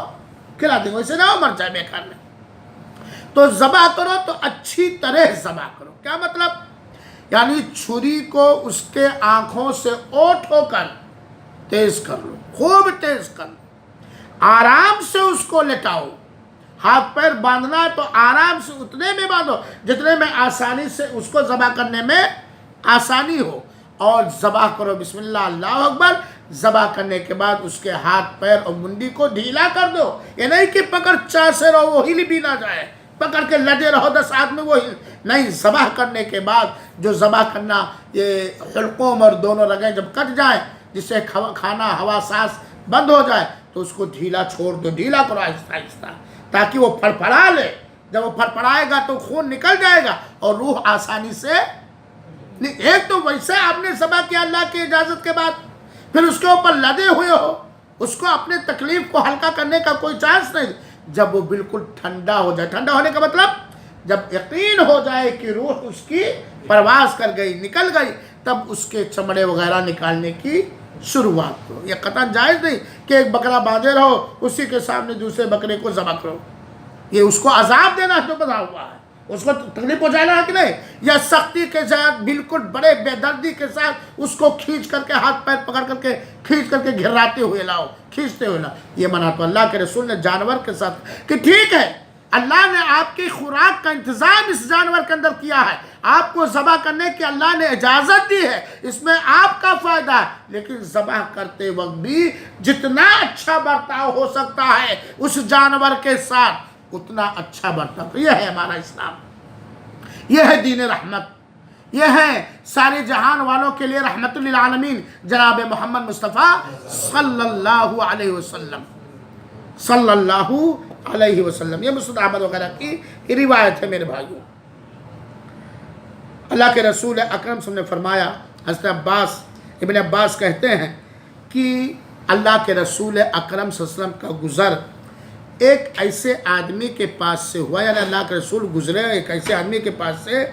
کھلا دیں گے، اسے نہ مر جائے بیکار میں۔ تو ذبح کرو تو اچھی طرح ذبح کرو۔ کیا مطلب؟ یعنی چھری کو اس کے آنکھوں سے اوٹ ہو کر تیز کر لو، خوب تیز کر لو، آرام سے اس کو لٹاؤ۔ ہاتھ پیر باندھنا ہے تو آرام سے اتنے میں باندھو جتنے میں آسانی سے اس کو ذبح کرنے میں آسانی ہو، اور ذبح کرو، بسم اللہ اللہ اکبر۔ ذبح کرنے کے بعد اس کے ہاتھ پیر اور منڈی کو ڈھیلا کر دو، یہ نہیں کہ پکڑ چاہتے رہو وہ ہل بھی نہ جائے، پکڑ کے لدے رہو 10 آدمی وہ ہل نہیں۔ ذبح کرنے کے بعد جو ذبح کرنا، یہ حلقوم اور دونوں رگیں جب کٹ جائیں، جس سے کھانا ہوا سانس بند ہو جائے، تو اس کو ڈھیلا چھوڑ دو، ڈھیلا کرو آہستہ آہستہ، تاکہ وہ پھڑپڑا لے۔ جب وہ پھڑپڑائے گا تو خون نکل جائے گا اور روح آسانی سے ایک تو ویسے آپ نے ذبح کیا اللہ کی اجازت کے بعد، پھر اس کے اوپر لدے ہوئے ہو، اس کو اپنے تکلیف کو ہلکا کرنے کا کوئی چانس نہیں۔ جب وہ بالکل ٹھنڈا ہو جائے، ٹھنڈا ہونے کا مطلب جب یقین ہو جائے کہ روح اس کی پرواز کر گئی، نکل گئی، تب اس کے چمڑے وغیرہ نکالنے کی شروعات کرو۔ یہ قطعاً جائز نہیں کہ ایک بکرا باندھے رہو، اسی کے سامنے دوسرے بکرے کو ذبح کرو، یہ اس کو عذاب دینا جو بتا ہوا ہے، اس کو تکلیف پہنچانا ہے کہ نہیں؟ یا سختی کے ساتھ بالکل بڑے بے دردی کے ساتھ اس کو کھینچ کر کے، ہاتھ پیر پکڑ کر کے کھینچ کر کے گھراتے ہوئے لاؤ، کھینچتے ہوئے لاؤ، یہ منع تو اللہ کے رسول نے جانور کے ساتھ کہ ٹھیک ہے اللہ نے آپ کی خوراک کا انتظام اس جانور کے اندر کیا ہے، آپ کو ذبح کرنے کی اللہ نے اجازت دی ہے، اس میں آپ کا فائدہ ہے، لیکن ذبح کرتے وقت بھی جتنا اچھا برتاؤ ہو سکتا ہے اس جانور کے ساتھ اتنا اچھا برتاؤ۔ یہ ہے ہمارا اسلام، یہ ہے دین رحمت، یہ ہے سارے جہان والوں کے لیے رحمت للعالمین جناب محمد مصطفیٰ صلی اللہ علیہ وسلم، صلی اللہ علیہ وسلم۔ یہ مسند احمد وغیرہ کی روایت ہے میرے بھائیوں۔ اللہ کے رسول اکرم صلی اللہ علیہ وسلم نے فرمایا، حضرت عباس ابن عباس کہتے ہیں کہ اللہ کے رسول اکرم صلی اللہ علیہ وسلم کا گزر ایک ایسے آدمی کے پاس سے ہوا، یعنی اللہ کے رسول گزرے ایک ایسے آدمی کے پاس سے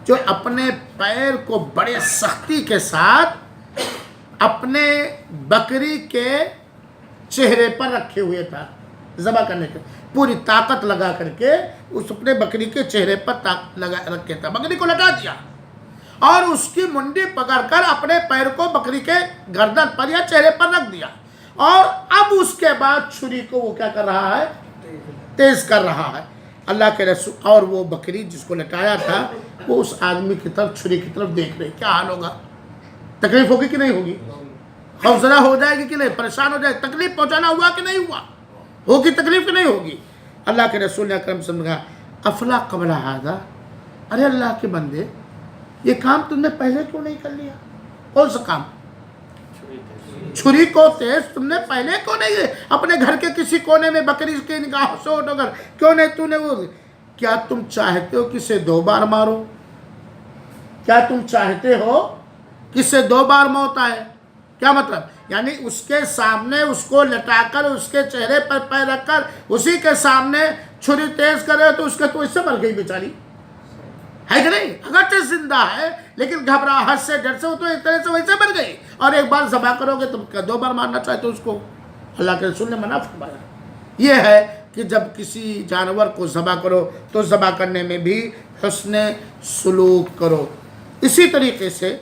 جو اپنے پیر کو بڑے سختی کے ساتھ اپنے بکری کے چہرے پر رکھے ہوئے تھا، ذبح کرنے کے پوری طاقت لگا کر کے اس اپنے بکری کے چہرے پر طاقت لگا رکھے تھا، بکری کو لٹا دیا اور اس کی منڈی پکڑ کر اپنے پیر کو بکری کے گردن پر یا چہرے پر رکھ دیا، اور اب اس کے بعد چھری کو وہ کیا کر رہا ہے؟ تیز کر رہا ہے۔ اللہ کے رسول اور وہ بکری جس کو لٹایا تھا وہ اس آدمی کی طرف چھری کی طرف دیکھ رہے، کیا حال ہوگا؟ تکلیف ہوگی کہ نہیں ہوگی؟ خوفزدہ ہو جائے گی کہ نہیں؟ پریشان ہو جائے؟ تکلیف پہنچانا ہوا کہ نہیں ہوا؟ ہوگی تکلیف کہ نہیں ہوگی؟ اللہ کے رسول نے اکرم صلی اللہ علیہ وسلم کہا افلا قبل ھذا، ارے اللہ کے بندے یہ کام تم نے پہلے کیوں نہیں کر لیا؟ کون سا کام؟ چھری کو تیز تم نے پہلے کیوں نہیں؟ اپنے گھر کے کسی کونے میں بکری کی نگاہ سے اٹھ کر کیوں نہیں تو نے وہ؟ کیا تم چاہتے ہو کسے 2 بار مارو؟ کیا تم چاہتے ہو کسے 2 بار موت آئے؟ کیا مطلب؟ یعنی اس کے سامنے اس کو لٹا کر اس کے چہرے پر پیر رکھ کر اسی کے سامنے چھری تیز کرے تو اس کے تو اس سے مر گئی بیچاری، ہے کہ نہیں؟ اگرچہ زندہ ہے لیکن گھبراہٹ سے ڈر سے وہ تو ایک طرح سے ویسے مر گئی، اور ایک بار ذبح کرو گے تم 2 بار مارنا چاہتے اس کو؟ اللہ کے رسول نے منع فرمایا۔ یہ ہے کہ جب کسی جانور کو ذبح کرو تو ذبح کرنے میں بھی حسن سلوک کرو۔ اسی طریقے سے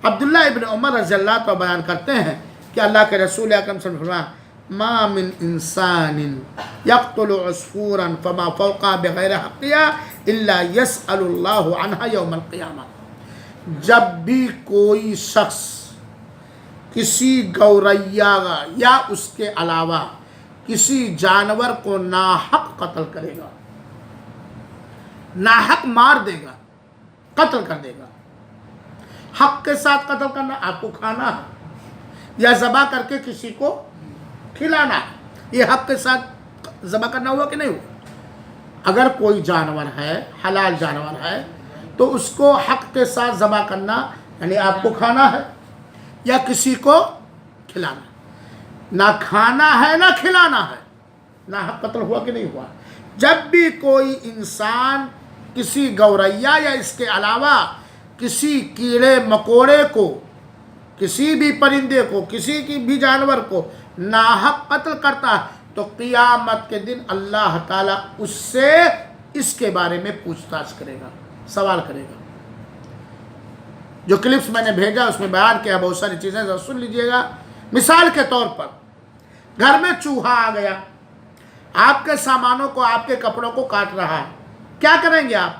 عبداللہ ابن عمر رضی اللہ عنہ بیان کرتے ہیں کہ اللہ کے رسول اکرم صلی اللہ علیہ وسلم ما من انسان یقتل عصفورا فما فوقا بغیر حقیہ الا یسأل اللہ عنہ یوم القیامہ، جب بھی کوئی شخص کسی گوریا یا اس کے علاوہ کسی جانور کو ناحق قتل کرے گا، ناحق مار دے گا، قتل کر دے گا، حق کے ساتھ قتل کرنا، آپ کو کھانا ہے یا ذبح کر کے کسی کو کھلانا ہے، یہ حق کے ساتھ ذبح کرنا ہوا کہ نہیں ہوا؟ اگر کوئی جانور ہے حلال جانور ہے تو اس کو حق کے ساتھ ذبح کرنا یعنی آپ کو کھانا ہے یا کسی کو کھلانا، نہ کھانا ہے نہ کھلانا ہے، نہ حق قتل ہوا کہ نہیں ہوا؟ جب بھی کوئی انسان کسی گوریا یا اس کے علاوہ کسی کیڑے مکوڑے کو، کسی بھی پرندے کو، کسی کی بھی جانور کو ناحق قتل کرتا ہے تو قیامت کے دن اللہ تعالیٰ اس سے اس کے بارے میں پوچھ تاچھ کرے گا، سوال کرے گا۔ جو کلپس میں نے بھیجا اس میں بیان کیا بہت ساری چیزیں، ذرا سن لیجئے گا۔ مثال کے طور پر گھر میں چوہا آ گیا، آپ کے سامانوں کو، آپ کے کپڑوں کو کاٹ رہا ہے، کیا کریں گے آپ؟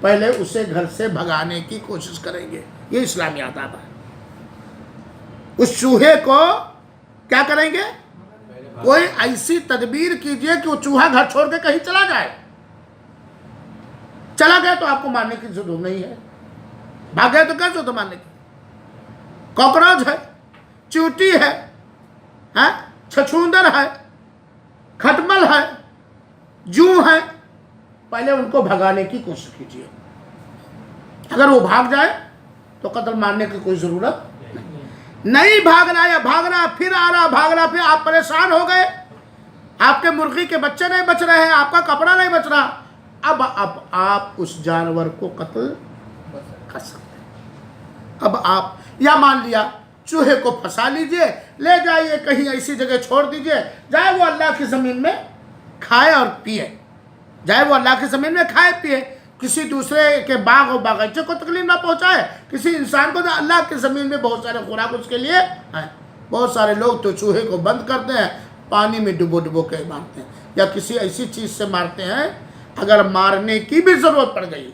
پہلے اسے گھر سے بھگانے کی کوشش کریں گے، یہ اسلامی آداب ہے۔ اس چوہے کو کیا کریں گے؟ کوئی ایسی تدبیر کیجئے کہ وہ چوہا گھر چھوڑ کے کہیں چلا جائے، چلا گیا تو آپ کو مارنے کی ضرورت نہیں ہے، بھاگ گئے تو کیا ضرورت ہے مارنے کی؟ کاکروچ ہے، چیونٹی ہے، چھچھوندر ہے، کھٹمل ہے، جوں ہے، پہلے ان کو بھگانے کی کوشش کیجیے۔ اگر وہ بھاگ جائے تو قتل مارنے کی کوئی ضرورت نہیں۔ بھاگنا یا بھاگنا پھر آ رہا، بھاگنا پھر آپ پریشان ہو گئے، آپ کے مرغی کے بچے نہیں بچ رہے ہیں، آپ کا کپڑا نہیں بچ رہا، اب آپ اس جانور کو قتل کر سکتے ہیں۔ اب آپ یا مان لیا چوہے کو پھنسا لیجئے، لے جائیے کہیں ایسی جگہ چھوڑ دیجئے، جائے وہ اللہ کی زمین میں کھائے اور پیے، جائے وہ اللہ کی زمین میں کھائے پیے، کسی دوسرے کے باغ و باغیچے کو تکلیف نہ پہنچائے، کسی انسان کو۔ اللہ کی زمین میں بہت سارے خوراک اس کے لیے ہیں۔ بہت سارے لوگ تو چوہے کو بند کرتے ہیں، پانی میں ڈبو کے مارتے ہیں یا کسی ایسی چیز سے مارتے ہیں اگر مارنے کی بھی ضرورت پڑ گئی،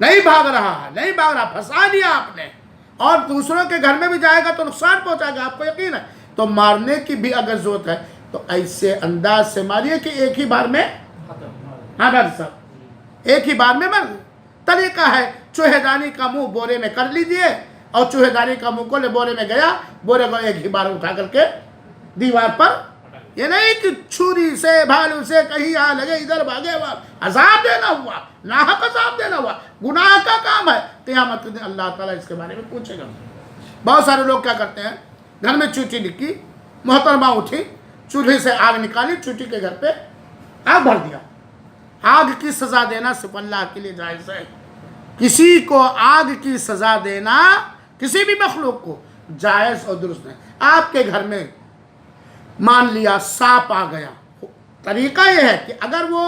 نہیں بھاگ رہا، پھنسا دیا آپ نے، اور دوسروں کے گھر میں بھی جائے گا تو نقصان پہنچائے گا، آپ کو یقین ہے، تو مارنے کی بھی اگر ضرورت ہے تو ایسے انداز سے ماریے کہ ایک ہی بار میں ڈاکٹر صاحب ایک ہی بار میں مر۔ طریقہ ہے چوہے دانی کا منہ بورے میں کر لیجئے، اور چوہے دانی کا منہ کو لے بورے میں گیا، بورے کو ایک ہی بار اٹھا کر کے دیوار پر، یہ نہیں کہ چھری سے بھالو سے کہیں آ لگے ادھر بھاگے، عذاب دینا ہوا، ناحق عذاب دینا ہوا، گناہ کا کام ہے، قیامت کے دن اللہ تعالیٰ اس کے بارے میں پوچھے گا۔ بہت سارے لوگ کیا کرتے ہیں، گھر میں چوٹی لکھی، محترمہ اٹھی، چولہے سے آگ نکالی، چوٹی کے گھر پہ آگ بھر دیا۔ آگ کی سزا دینا صرف اللہ کے لیے جائز ہے، کسی کو آگ کی سزا دینا کسی بھی مخلوق کو جائز اور درست نہیں۔ آپ کے گھر میں مان لیا سانپ آ گیا، طریقہ یہ ہے کہ اگر وہ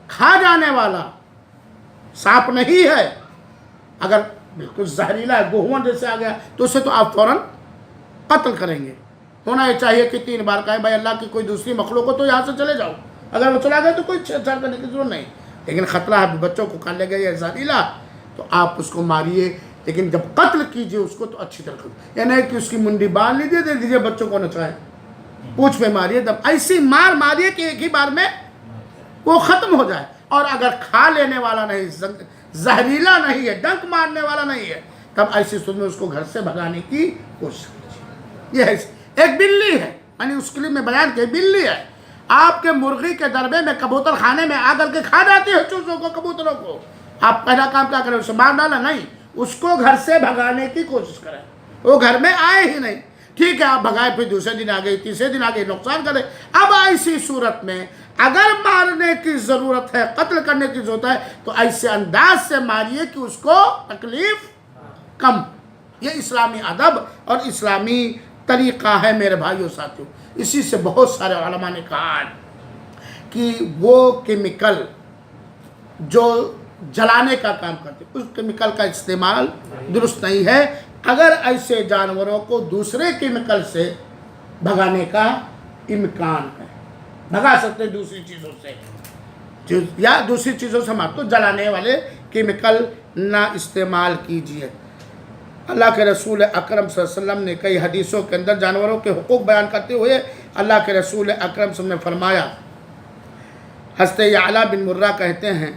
کھا جانے والا سانپ نہیں ہے، اگر بالکل زہریلا ہے، گوہون جیسے آ گیا تو اسے تو آپ فوراً قتل کریں گے، ہونا یہ چاہیے کہ 3 بار کہیں بھائی اللہ کی کوئی دوسری مخلوق ہو تو یہاں سے چلے جاؤ، اگر وہ چلا گیا تو کوئی چھیڑ چھاڑ کرنے کی ضرورت نہیں، لیکن خطرہ ہے بچوں کو کھا لے گا یا زہریلا تو آپ اس کو ماریے، لیکن جب قتل کیجئے اس کو تو اچھی طرح قتل، یعنی کہ اس کی منڈی باندھ لیجیے، دے دیجیے بچوں کو نچائے، پوچھ پہ ماریے، دم ایسی مار ماریے کہ ایک ہی بار میں وہ ختم ہو جائے، اور اگر کھا لینے والا نہیں، زہریلا نہیں ہے، ڈنک مارنے والا نہیں ہے، تب ایسی صورت میں اس کو گھر سے بھگانے کی کوشش کیجیے۔ یہ ہے ایک بلی ہے، یعنی اس کے لیے میں بیان کہ بلی ہے، آپ کے مرغی کے دربے میں کبوتر خانے میں آ کر کے کھا جاتی ہے چوزوں کو، کبوتروں کو، آپ پہلا کام کیا کریں؟ اسے مار ڈالا نہیں، اس کو گھر سے بھگانے کی کوشش کریں، وہ گھر میں آئے ہی نہیں، ٹھیک ہے آپ بھگائے، پھر دوسرے دن آ گئی، تیسرے دن آ گئی، نقصان کرے۔ اب ایسی صورت میں اگر مارنے کی ضرورت ہے، قتل کرنے کی ضرورت ہے، تو ایسے انداز سے ماریے کہ اس کو تکلیف کم۔ یہ اسلامی ادب اور اسلامی طریقہ ہے میرے بھائیوں ساتھیوں۔ اسی سے بہت سارے علماء نے کہا کہ وہ کیمیکل جو جلانے کا کام کرتے اس کیمیکل کا استعمال درست نہیں ہے۔ اگر ایسے جانوروں کو دوسرے کیمیکل سے بھگانے کا امکان ہے، بھگا سکتے ہیں دوسری چیزوں سے، یا دوسری چیزوں سے مار، تو جلانے والے کیمیکل نہ استعمال کیجیے۔ اللہ کے رسول اکرم صلی اللہ علیہ وسلم نے کئی حدیثوں کے اندر جانوروں کے حقوق بیان کرتے ہوئے اللہ کے رسول اکرم صلی اللہ علیہ وسلم نے فرمایا، حضرت یعلا بن مرہ کہتے ہیں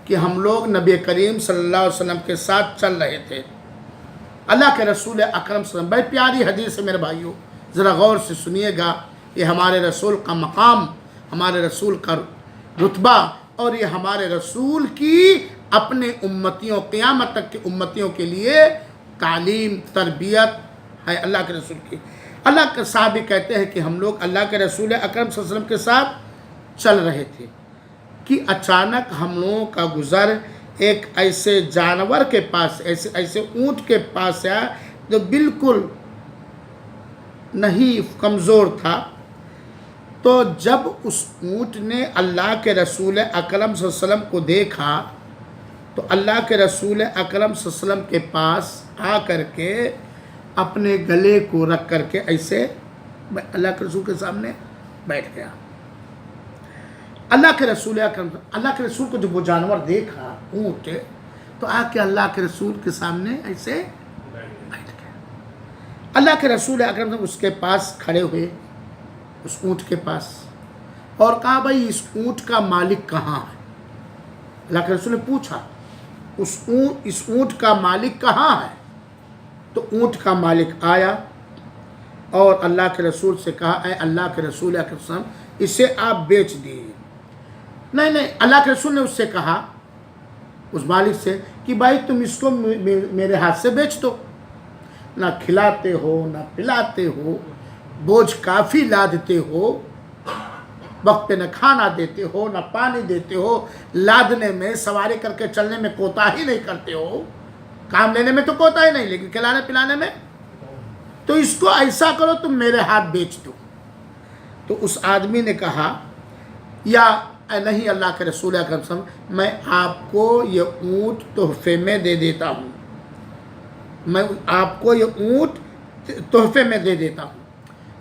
کہ ہم لوگ نبی کریم صلی اللہ علیہ وسلم کے ساتھ چل رہے تھے، اللہ کے رسول اکرم صلی اللہ علیہ وسلم، بڑی پیاری حدیث ہے میرے بھائیوں، ذرا غور سے سنیے گا، یہ ہمارے رسول کا مقام، ہمارے رسول کا رتبہ، اور یہ ہمارے رسول کی اپنے امتیوں، قیامت تک کے امتیوں کے لیے تعلیم، تربیت ہے اللہ کے رسول کی۔ اللہ کے صحابی کہتے ہیں کہ ہم لوگ اللہ کے رسول اکرم صلی اللہ علیہ وسلم کے ساتھ چل رہے تھے کہ اچانک ہم لوگوں کا گزر ایک ایسے جانور کے پاس، ایسے اونٹ کے پاس آیا جو بالکل نہیں، کمزور تھا۔ تو جب اس اونٹ نے اللہ کے رسول اکرم صلی اللہ علیہ وسلم کو دیکھا تو اللہ کے رسول اکرم صلی اللہ علیہ وسلم کے پاس آ کر کے اپنے گلے کو رکھ کر کے ایسے اللہ کے رسول کے سامنے بیٹھ گیا۔ اللہ کے رسول اکرم، اللہ کے رسول کو جب وہ جانور دیکھا اونٹ، تو آ کے اللہ کے رسول کے سامنے ایسے بیٹھ گیا۔ اللہ کے رسول اکرم اس کے پاس کھڑے ہوئے، اس اونٹ کے پاس، اور کہا بھائی اس اونٹ کا مالک کہاں ہے؟ اللہ کے رسول نے پوچھا اس اونٹ کا مالک کہاں ہے؟ تو اونٹ کا مالک آیا اور اللہ کے رسول سے کہا، اے اللہ کے رسول اکرم صلی اللہ علیہ وسلم، اسے آپ بیچ دیے۔ نہیں، اللہ کے رسول نے اس سے کہا، اس مالک سے، کہ بھائی تم اس کو میرے ہاتھ سے بیچ دو، نہ کھلاتے ہو نہ پلاتے ہو، بوجھ کافی لادتے ہو، وقت پہ نہ کھانا دیتے ہو نہ پانی دیتے ہو، لادنے میں، سواری کر کے چلنے میں کوتاہی نہیں کرتے ہو، کام لینے میں تو کوتاہی نہیں، لیکن کھلانے پلانے میں، تو اس کو ایسا کرو تم میرے ہاتھ بیچ دو۔ تو اس آدمی نے کہا، یا نہیں اللہ کے رسول اکرم صلی اللہ علیہ وسلم، میں آپ کو یہ اونٹ تحفے میں دے دیتا ہوں، میں آپ کو یہ اونٹ تحفے میں دے دیتا ہوں۔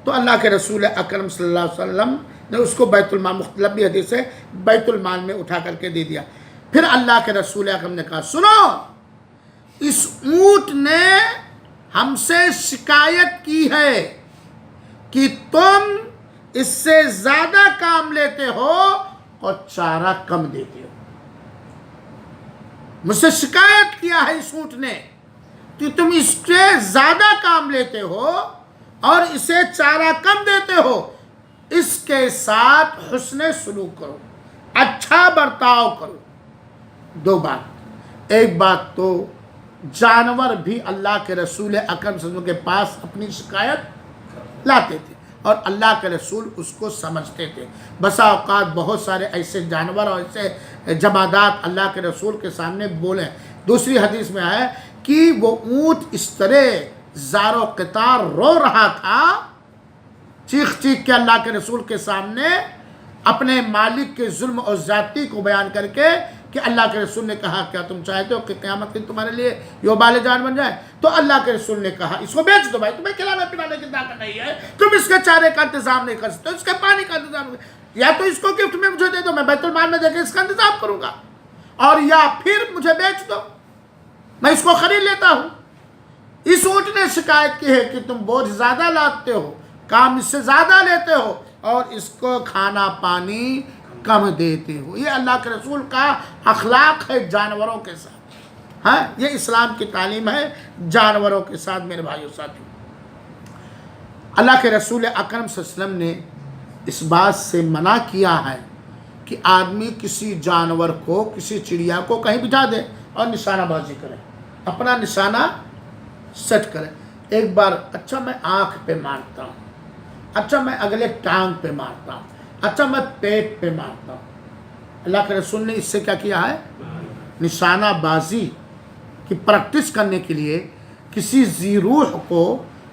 تو اللہ کے رسول اکرم صلی اللہ علیہ وسلم نے اس کو بیت المال، مختلف بھی حدیث ہے، بیت المال میں اٹھا کر کے دے دیا۔ پھر اللہ کے رسول اکرم نے کہا، سنو، اس اونٹ نے ہم سے شکایت کی ہے کہ تم اس سے زیادہ کام لیتے ہو اور چارہ کم دیتے ہو۔ مجھ سے شکایت کیا ہے اس اونٹ نے کہ تم اس سے زیادہ کام لیتے ہو اور اسے چارہ کم دیتے ہو، اس کے ساتھ حسن سلوک کرو، اچھا برتاؤ کرو۔ دو بات، ایک بات تو جانور بھی اللہ کے رسول اکرم صلی اللہ علیہ وسلم کے پاس اپنی شکایت لاتے تھے اور اللہ کے رسول اس کو سمجھتے تھے۔ بسا اوقات بہت سارے ایسے جانور اور ایسے جمادات اللہ کے رسول کے سامنے بولے۔ دوسری حدیث میں ہے کہ وہ اونٹ اس طرح زار و قطار رو رہا تھا، چیخ چیخ کے اللہ کے رسول کے سامنے اپنے مالک کے ظلم اور زیادتی کو بیان کر کے، کہ اللہ کے رسول نے کہا کیا تم چاہتے ہو کہ قیامت کے تمہارے لیے یہ وبال جان بن جائے؟ تو اللہ کے رسول نے کہا اس کو بیچ دو بھائی، تمہیں کھلانے پلانے کی طاقت نہیں ہے، تم اس کے چارے کا انتظام نہیں کر سکتے، اس کے پانی کا انتظام نہیں، یا تو اس کو گفٹ میں مجھے دے دو، میں بیت المال میں دے کے اس کا انتظام کروں گا، اور یا پھر مجھے بیچ دو، میں اس کو خرید لیتا ہوں۔ اس اونٹ نے شکایت کی ہے کہ تم بوجھ زیادہ لاتے ہو، کام اس سے زیادہ لیتے ہو، اور اس کو کھانا پانی کم دیتے ہو۔ یہ اللہ کے رسول کا اخلاق ہے جانوروں کے ساتھ، ہاں یہ اسلام کی تعلیم ہے جانوروں کے ساتھ۔ میرے بھائیو ساتھیو، اللہ کے رسول اکرم صلی اللہ علیہ وسلم نے اس بات سے منع کیا ہے کہ آدمی کسی جانور کو، کسی چڑیا کو کہیں بٹھا دے اور نشانہ بازی کرے، اپنا نشانہ سیٹ کرے۔ ایک بار اچھا میں آنکھ پہ مارتا ہوں، اچھا میں اگلے ٹانگ پہ مارتا ہوں، اچھا میں پیٹ پہ مارتا ہوں۔ اللہ کے رسول نے اس سے کیا کیا ہے؟ نشانہ بازی کی پریکٹس کرنے کے لیے کسی ذی روح کو،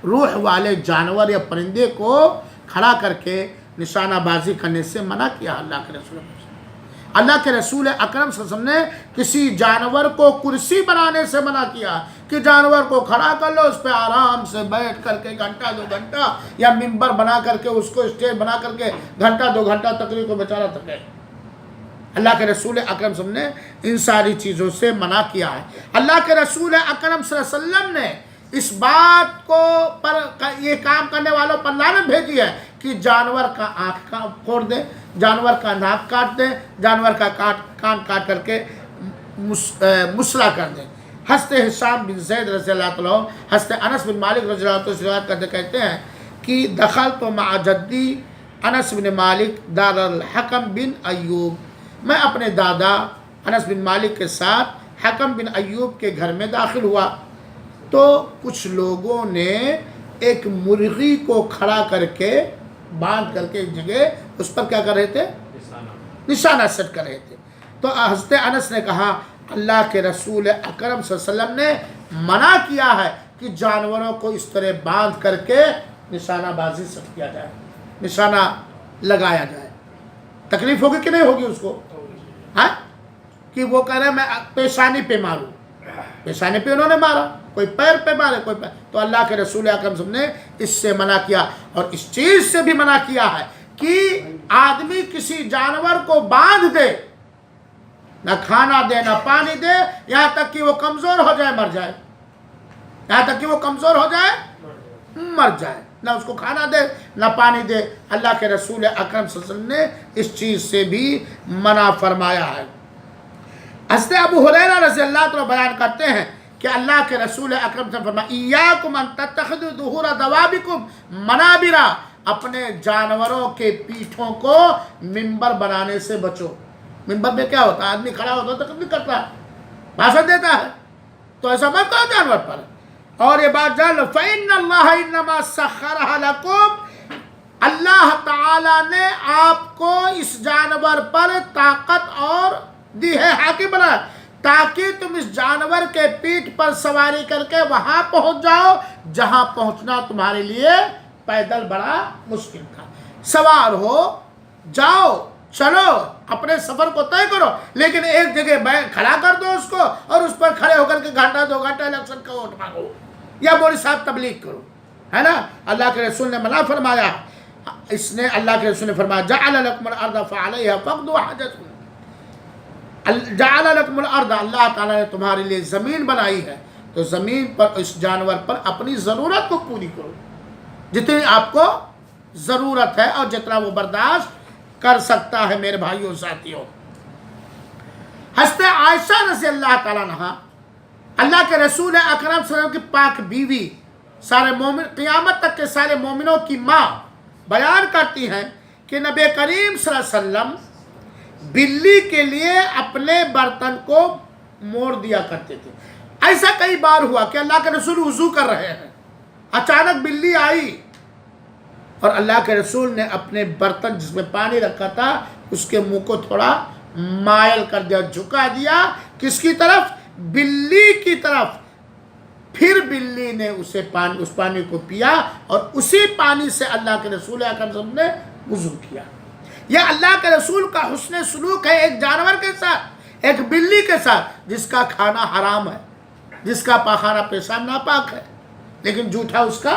روح والے جانور یا پرندے کو کھڑا کر کے نشانہ بازی کرنے سے منع کیا اللہ کے رسول نے۔ اللہ کے رسول اکرم صلی اللہ علیہ وسلم نے کسی جانور کو کرسی بنانے سے منع کیا کہ جانور کو کھڑا کر لو، اس پہ آرام سے بیٹھ کر کے گھنٹہ دو گھنٹہ، یا ممبر بنا کر کے اس کو اسٹیج بنا کر کے گھنٹہ دو گھنٹہ تقریر کو بیچارہ تھکے۔ اللہ کے رسول اکرم صلی اللہ علیہ وسلم نے ان ساری چیزوں سے منع کیا ہے۔ اللہ کے رسول اکرم صلی اللہ علیہ وسلم نے اس بات کو پر یہ کام کرنے والوں پر لعنت بھیجی ہے کہ جانور کا آنکھ پھوڑ دیں، جانور کا ناک کاٹ دیں، جانور کا کان کاٹ کر کے مسلا کر دیں۔ حضرت ہشام بن زید رضی اللہ عنہ، حضرت انس بن مالک رضی اللہ عنہ سے روایت کرتے کہتے ہیں کہ دخلت مع جدی انس بن مالک دار الحکم بن ایوب، میں اپنے دادا انس بن مالک کے ساتھ حکم بن ایوب کے گھر میں داخل ہوا، تو کچھ لوگوں نے ایک مرغی کو کھڑا کر کے باندھ کر کے ایک جگہ اس پر کیا کر رہے تھے؟ نشانہ سیٹ کر رہے تھے۔ تو حضرت انس نے کہا اللہ کے رسول اکرم صلی اللہ علیہ وسلم نے منع کیا ہے کہ جانوروں کو اس طرح باندھ کر کے نشانہ بازی سیٹ کیا جائے، نشانہ لگایا جائے۔ تکلیف ہوگی کہ نہیں ہوگی اس کو؟ ہاں کہ وہ کہہ رہے ہیں میں پیشانی پہ ماروں، پیشانی پہ انہوں نے مارا، کوئی پیر پہ مارے، کوئی پیر، تو اللہ کے رسول اکرم صلی اللہ علیہ وسلم نے اس سے منع کیا، اور اس چیز سے بھی منع کیا ہے کہ آدمی کسی جانور کو باندھ دے، نہ کھانا دے نہ پانی دے، یہاں تک کہ وہ کمزور ہو جائے مر جائے، یہاں تک کہ وہ کمزور ہو جائے مر جائے، نہ اس کو کھانا دے نہ پانی دے۔ اللہ کے رسول اکرم صلی اللہ علیہ وسلم نے اس چیز سے بھی منع فرمایا ہے۔ حضرت ابو ہریرہ رضی اللہ عنہ بیان کرتے ہیں کہ اللہ کے رسول اکرم صلی اللہ علیہ وسلم فرمایا ایاکم ان تتخذوا ظہور دوابکم منابرا، اپنے جانوروں کے پیٹھوں کو منبر بنانے سے بچو۔ منبر میں کیا ہوتا ہے؟ آدمی کھڑا ہوتا ہے تقریر کرتا ہے، بھاشن دیتا ہے، تو ایسا مت کرو جانور پر۔ اور یہ بات جان لو فإن اللہ انما سخرها لکم، اللہ تعالی نے آپ کو اس جانور پر طاقت اور دی ہے، حاکم بنا، تاکہ تم اس جانور کے پیٹھ پر سواری کر کے وہاں پہنچ جاؤ جہاں پہنچنا تمہارے لیے پیدل بڑا مشکل تھا۔ سوار ہو جاؤ، چلو اپنے سفر کو طے کرو، لیکن ایک جگہ کھڑا کر دو اس کو اور اس پر کھڑے ہو کر کے گھنٹہ دو گھنٹہ الیکشن کا ووٹ مانگو یا مولوی صاحب تبلیغ کرو، ہے نا؟ اللہ کے رسول نے منع فرمایا۔ اس نے اللہ کے رسول نے فرمایا جعل لکم الارض فعلیہا فاقضوا حاجتکم، جعل لکم الارض، اللہ تعالیٰ نے تمہارے لیے زمین بنائی ہے، تو زمین پر اس جانور پر اپنی ضرورت کو پوری کرو، جتنی آپ کو ضرورت ہے اور جتنا وہ برداشت کر سکتا ہے۔ میرے بھائیوں ساتھیوں، حضرت عائشہ رضی اللہ تعالیٰ عنہا اللہ کے رسول اکرم صلی اللہ علیہ وسلم کی پاک بیوی، سارے مومن، قیامت تک کے سارے مومنوں کی ماں، بیان کرتی ہیں کہ نبی کریم صلی اللہ علیہ وسلم بلی کے لیے اپنے برتن کو موڑ دیا کرتے تھے۔ ایسا کئی بار ہوا کہ اللہ کے رسول وضو کر رہے ہیں، اچانک بلی آئی اور اللہ کے رسول نے اپنے برتن جس میں پانی رکھا تھا اس کے منہ کو تھوڑا مائل کر دیا، جھکا دیا، کس کی طرف؟ بلی کی طرف۔ پھر بلی نے اس پانی کو پیا اور اسی پانی سے اللہ کے رسول اکرم صلی اللہ علیہ وسلم نے وضو کیا۔ یہ اللہ کے رسول کا حسن سلوک ہے ایک جانور کے ساتھ۔ ایک بلی کے ساتھ جس کا کھانا حرام ہے، جس کا پاخانہ پیشاب ناپاک ہے، لیکن جھوٹا اس کا،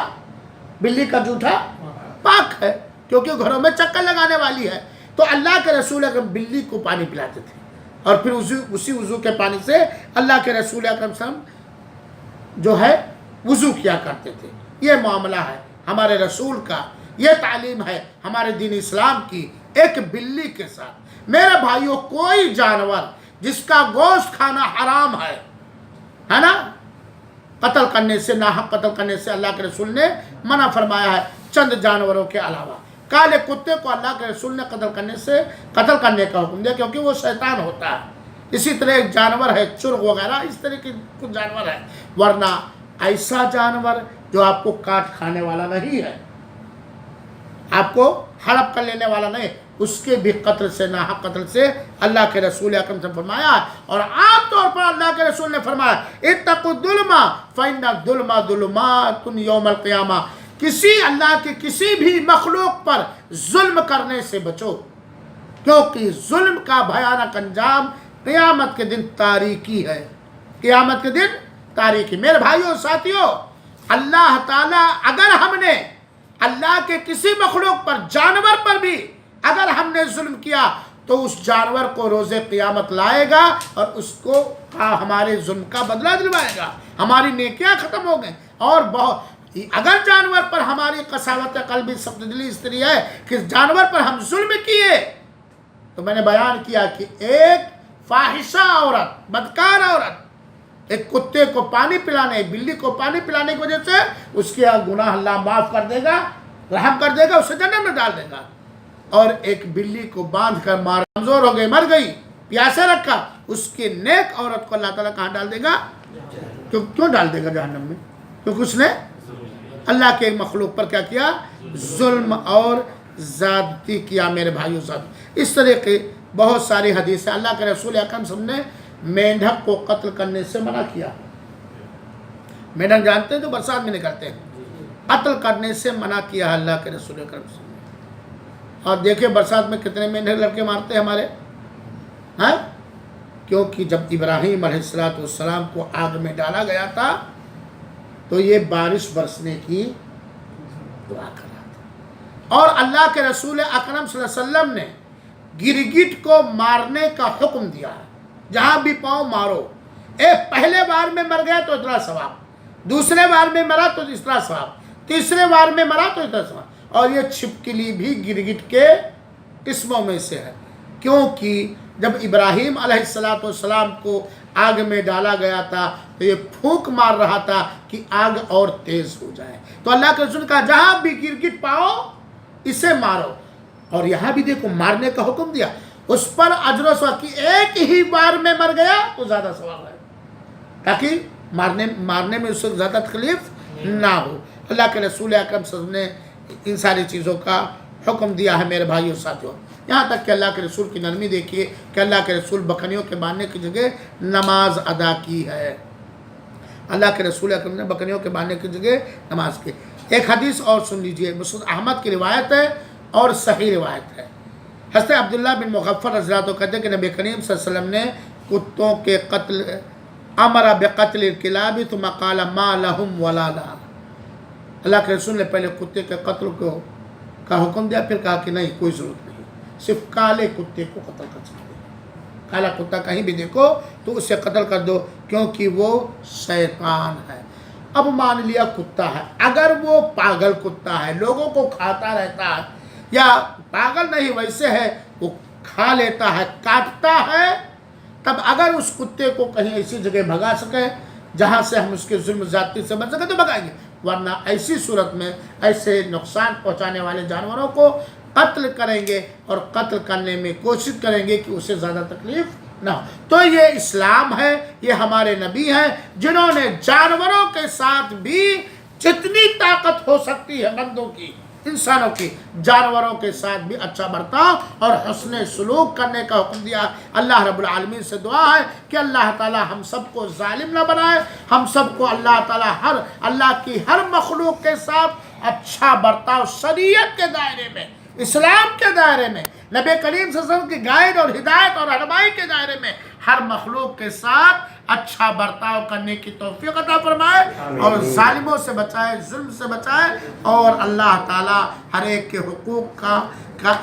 بلی کا جھوٹا پاک ہے، کیونکہ گھروں میں چکر لگانے والی ہے۔ تو اللہ کے رسول اکرم بلی کو پانی پلاتے تھے، اور پھر اسی وضو کے پانی سے اللہ کے رسول اکرم صلی اللہ علیہ وسلم جو ہے وضو کیا کرتے تھے۔ یہ معاملہ ہے ہمارے رسول کا، یہ تعلیم ہے ہمارے دین اسلام کی ایک بلی کے ساتھ۔ میرے بھائیوں، کوئی جانور جس کا گوشت کھانا حرام ہے نا، قتل کرنے سے، ناحق قتل کرنے سے اللہ کے رسول نے منع فرمایا ہے، چند جانوروں کے علاوہ۔ کالے کتے کو اللہ کے رسول نے قتل کرنے کا حکم دیا، کیونکہ وہ شیطان ہوتا ہے۔ اسی طرح ایک جانور ہے چرغ وغیرہ، اس طرح کے کچھ جانور ہے، ورنہ ایسا جانور جو آپ کو کاٹ کھانے والا نہیں ہے، آپ کو ہڑپ کر لینے والا نہیں، اس کے بھی قتل سے، ناحق قتل سے اللہ کے رسول اکرم سے فرمایا ہے۔ اور عام طور پر اللہ کے رسول نے فرمایا اتقوا الظلم فإن الظلم ظلمات یوم القیامہ، اللہ کے کسی بھی مخلوق پر ظلم کرنے سے بچو، کیونکہ ظلم کا بھیانک انجام قیامت کے دن تاریکی ہے، قیامت کے دن تاریکی۔ میرے بھائیوں ساتھیوں، اللہ تعالیٰ اگر ہم نے اللہ کے کسی مخلوق پر، جانور پر بھی اگر ہم نے ظلم کیا تو اس جانور کو روز قیامت لائے گا اور اس کو ہمارے ظلم کا بدلہ دلوائے گا، ہماری نیکیاں ختم ہو گئیں۔ اور اگر جانور پر ہماری قساوت قلبی، سخت دلی اس طرح ہے کہ جانور پر ہم ظلم کیے، تو میں نے بیان کیا کہ ایک فاحشہ عورت، بدکار عورت ایک کتے کو پانی پلانے، ایک بلی کو پانی پلانے کی وجہ سے اس کے گناہ اللہ معاف کر دے گا، رحم کر دے گا، اسے جنت میں ڈال دے گا۔ اور ایک بلی کو باندھ کر مار، کمزور ہو گئی، مر گئی، پیاسے رکھا، اس کے نیک عورت کو اللہ تعالیٰ کہاں ڈال دے گا؟ کیوں ڈال دے گا؟ جہنم میں، کیونکہ اس نے اللہ کے مخلوق پر کیا کیا؟ ظلم اور زیادتی کیا۔ میرے بھائیوں ساتھ اس طرح کے بہت ساری حدیثیں، اللہ کے رسول اکرم صلی اللہ علیہ وسلم نے مینڈک کو قتل کرنے سے منع کیا۔ مینڈک جانتے ہیں جو برسات میں نکلتے ہیں، قتل کرنے سے منع کیا اللہ کے رسول اکرم صلی اللہ علیہ وسلم۔ اور دیکھیں برسات میں کتنے مینڈک لڑکے مارتے ہیں ہمارے، ہاں؟ کیونکہ جب ابراہیم علیہ السلام کو آگ میں ڈالا گیا تھا تو یہ بارش برسنے کی دعا کر رہا تھا، اور اللہ کے رسول اکرم صلی اللہ علیہ وسلم نے گرگٹ کو مارنے کا حکم دیا ہے، جہاں بھی پاؤں مارو۔ پہلے بار میں مر گیا تو اتنا ثواب، دوسرے بار میں مرا تو اتنا ثواب، تیسرے بار میں مرا تو اتنا ثواب۔ اور یہ چھپکلی بھی گرگٹ کے قسموں میں سے ہے، کیونکہ جب ابراہیم علیہ السلام کو آگ میں ڈالا گیا تھا تو یہ پھونک مار رہا تھا کہ آگ اور تیز ہو جائے، تو اللہ کے رسول نے کہا جہاں بھی گرگٹ پاؤ اسے مارو۔ اور یہاں بھی دیکھو مارنے کا حکم دیا، اس پر اجر و ثواب کی، ایک ہی بار میں مر گیا تو زیادہ ثواب ہے، تاکہ مارنے میں اس سے زیادہ تکلیف نہ ہو۔ اللہ کے رسول اکرم صلی اللہ علیہ وسلم نے ان ساری چیزوں کا حکم دیا ہے میرے بھائیوں ساتھیوں۔ یہاں تک کہ اللہ کے رسول کی نرمی دیکھیے کہ اللہ کے رسول بکریوں کے باندھنے کی جگہ نماز ادا کی ہے۔ اللہ کے رسول اکرم نے بکریوں کے باندھنے کی جگہ نماز کی۔ ایک حدیث اور سن لیجئے، مسند احمد کی روایت ہے اور صحیح روایت ہے۔ حضرت عبداللہ بن مغفر رضی اللہ عنہ کہتے ہیں کہ نبی کریم صلی اللہ علیہ وسلم نے کتوں کے قتل، امر بقتل الکلاب ثم قال ما لهم ولا لها، اللہ کے رسول نے پہلے کتے کے قتل کا حکم دیا، پھر کہا کہ نہیں، کوئی ضرورت نہیں، صرف کالے کتے کو قتل کر سکتے، کالا کتا کہیں بھی دیکھو تو اسے قتل کر دو، کیونکہ وہ شیطان ہے۔ اب مان لیا کتا ہے، اگر وہ پاگل کتا ہے، لوگوں کو کھاتا رہتا ہے، یا پاگل نہیں ویسے ہے، وہ کھا لیتا ہے، کاٹتا ہے، تب اگر اس کتے کو کہیں ایسی جگہ بھگا سکے جہاں سے ہم اس کے ظلم زیادتی سے بچ سکیں تو بھگائیں گے، ورنہ ایسی صورت میں ایسے نقصان پہنچانے والے جانوروں کو قتل کریں گے، اور قتل کرنے میں کوشش کریں گے کہ اسے زیادہ تکلیف نہ ہو۔ تو یہ اسلام ہے، یہ ہمارے نبی ہیں جنہوں نے جانوروں کے ساتھ بھی جتنی طاقت ہو سکتی ہے بندوں کی، انسانوں کی، جانوروں کے ساتھ بھی اچھا برتاؤ اور حسن سلوک کرنے کا حکم دیا۔ اللہ رب العالمین سے دعا ہے کہ اللہ تعالی ہم سب کو ظالم نہ بنائے، ہم سب کو اللہ تعالی اللہ کی ہر مخلوق کے ساتھ اچھا برتاؤ، شریعت کے دائرے میں، اسلام کے دائرے میں، نبی کریم صلی اللہ علیہ وسلم کی گائیڈ اور ہدایت اور رہنمائی کے دائرے میں ہر مخلوق کے ساتھ اچھا برتاؤ کرنے کی توفیق عطا فرمائے اور ظالموں سے بچائے، ظلم سے بچائے، اور اللہ تعالی ہر ایک کے حقوق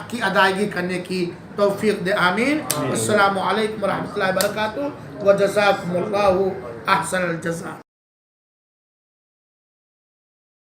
کی ادائیگی کرنے کی توفیق دے، آمین۔ السلام علیکم ورحمۃ اللہ وبرکاتہ، وجزاکم اللہ احسن الجزاء۔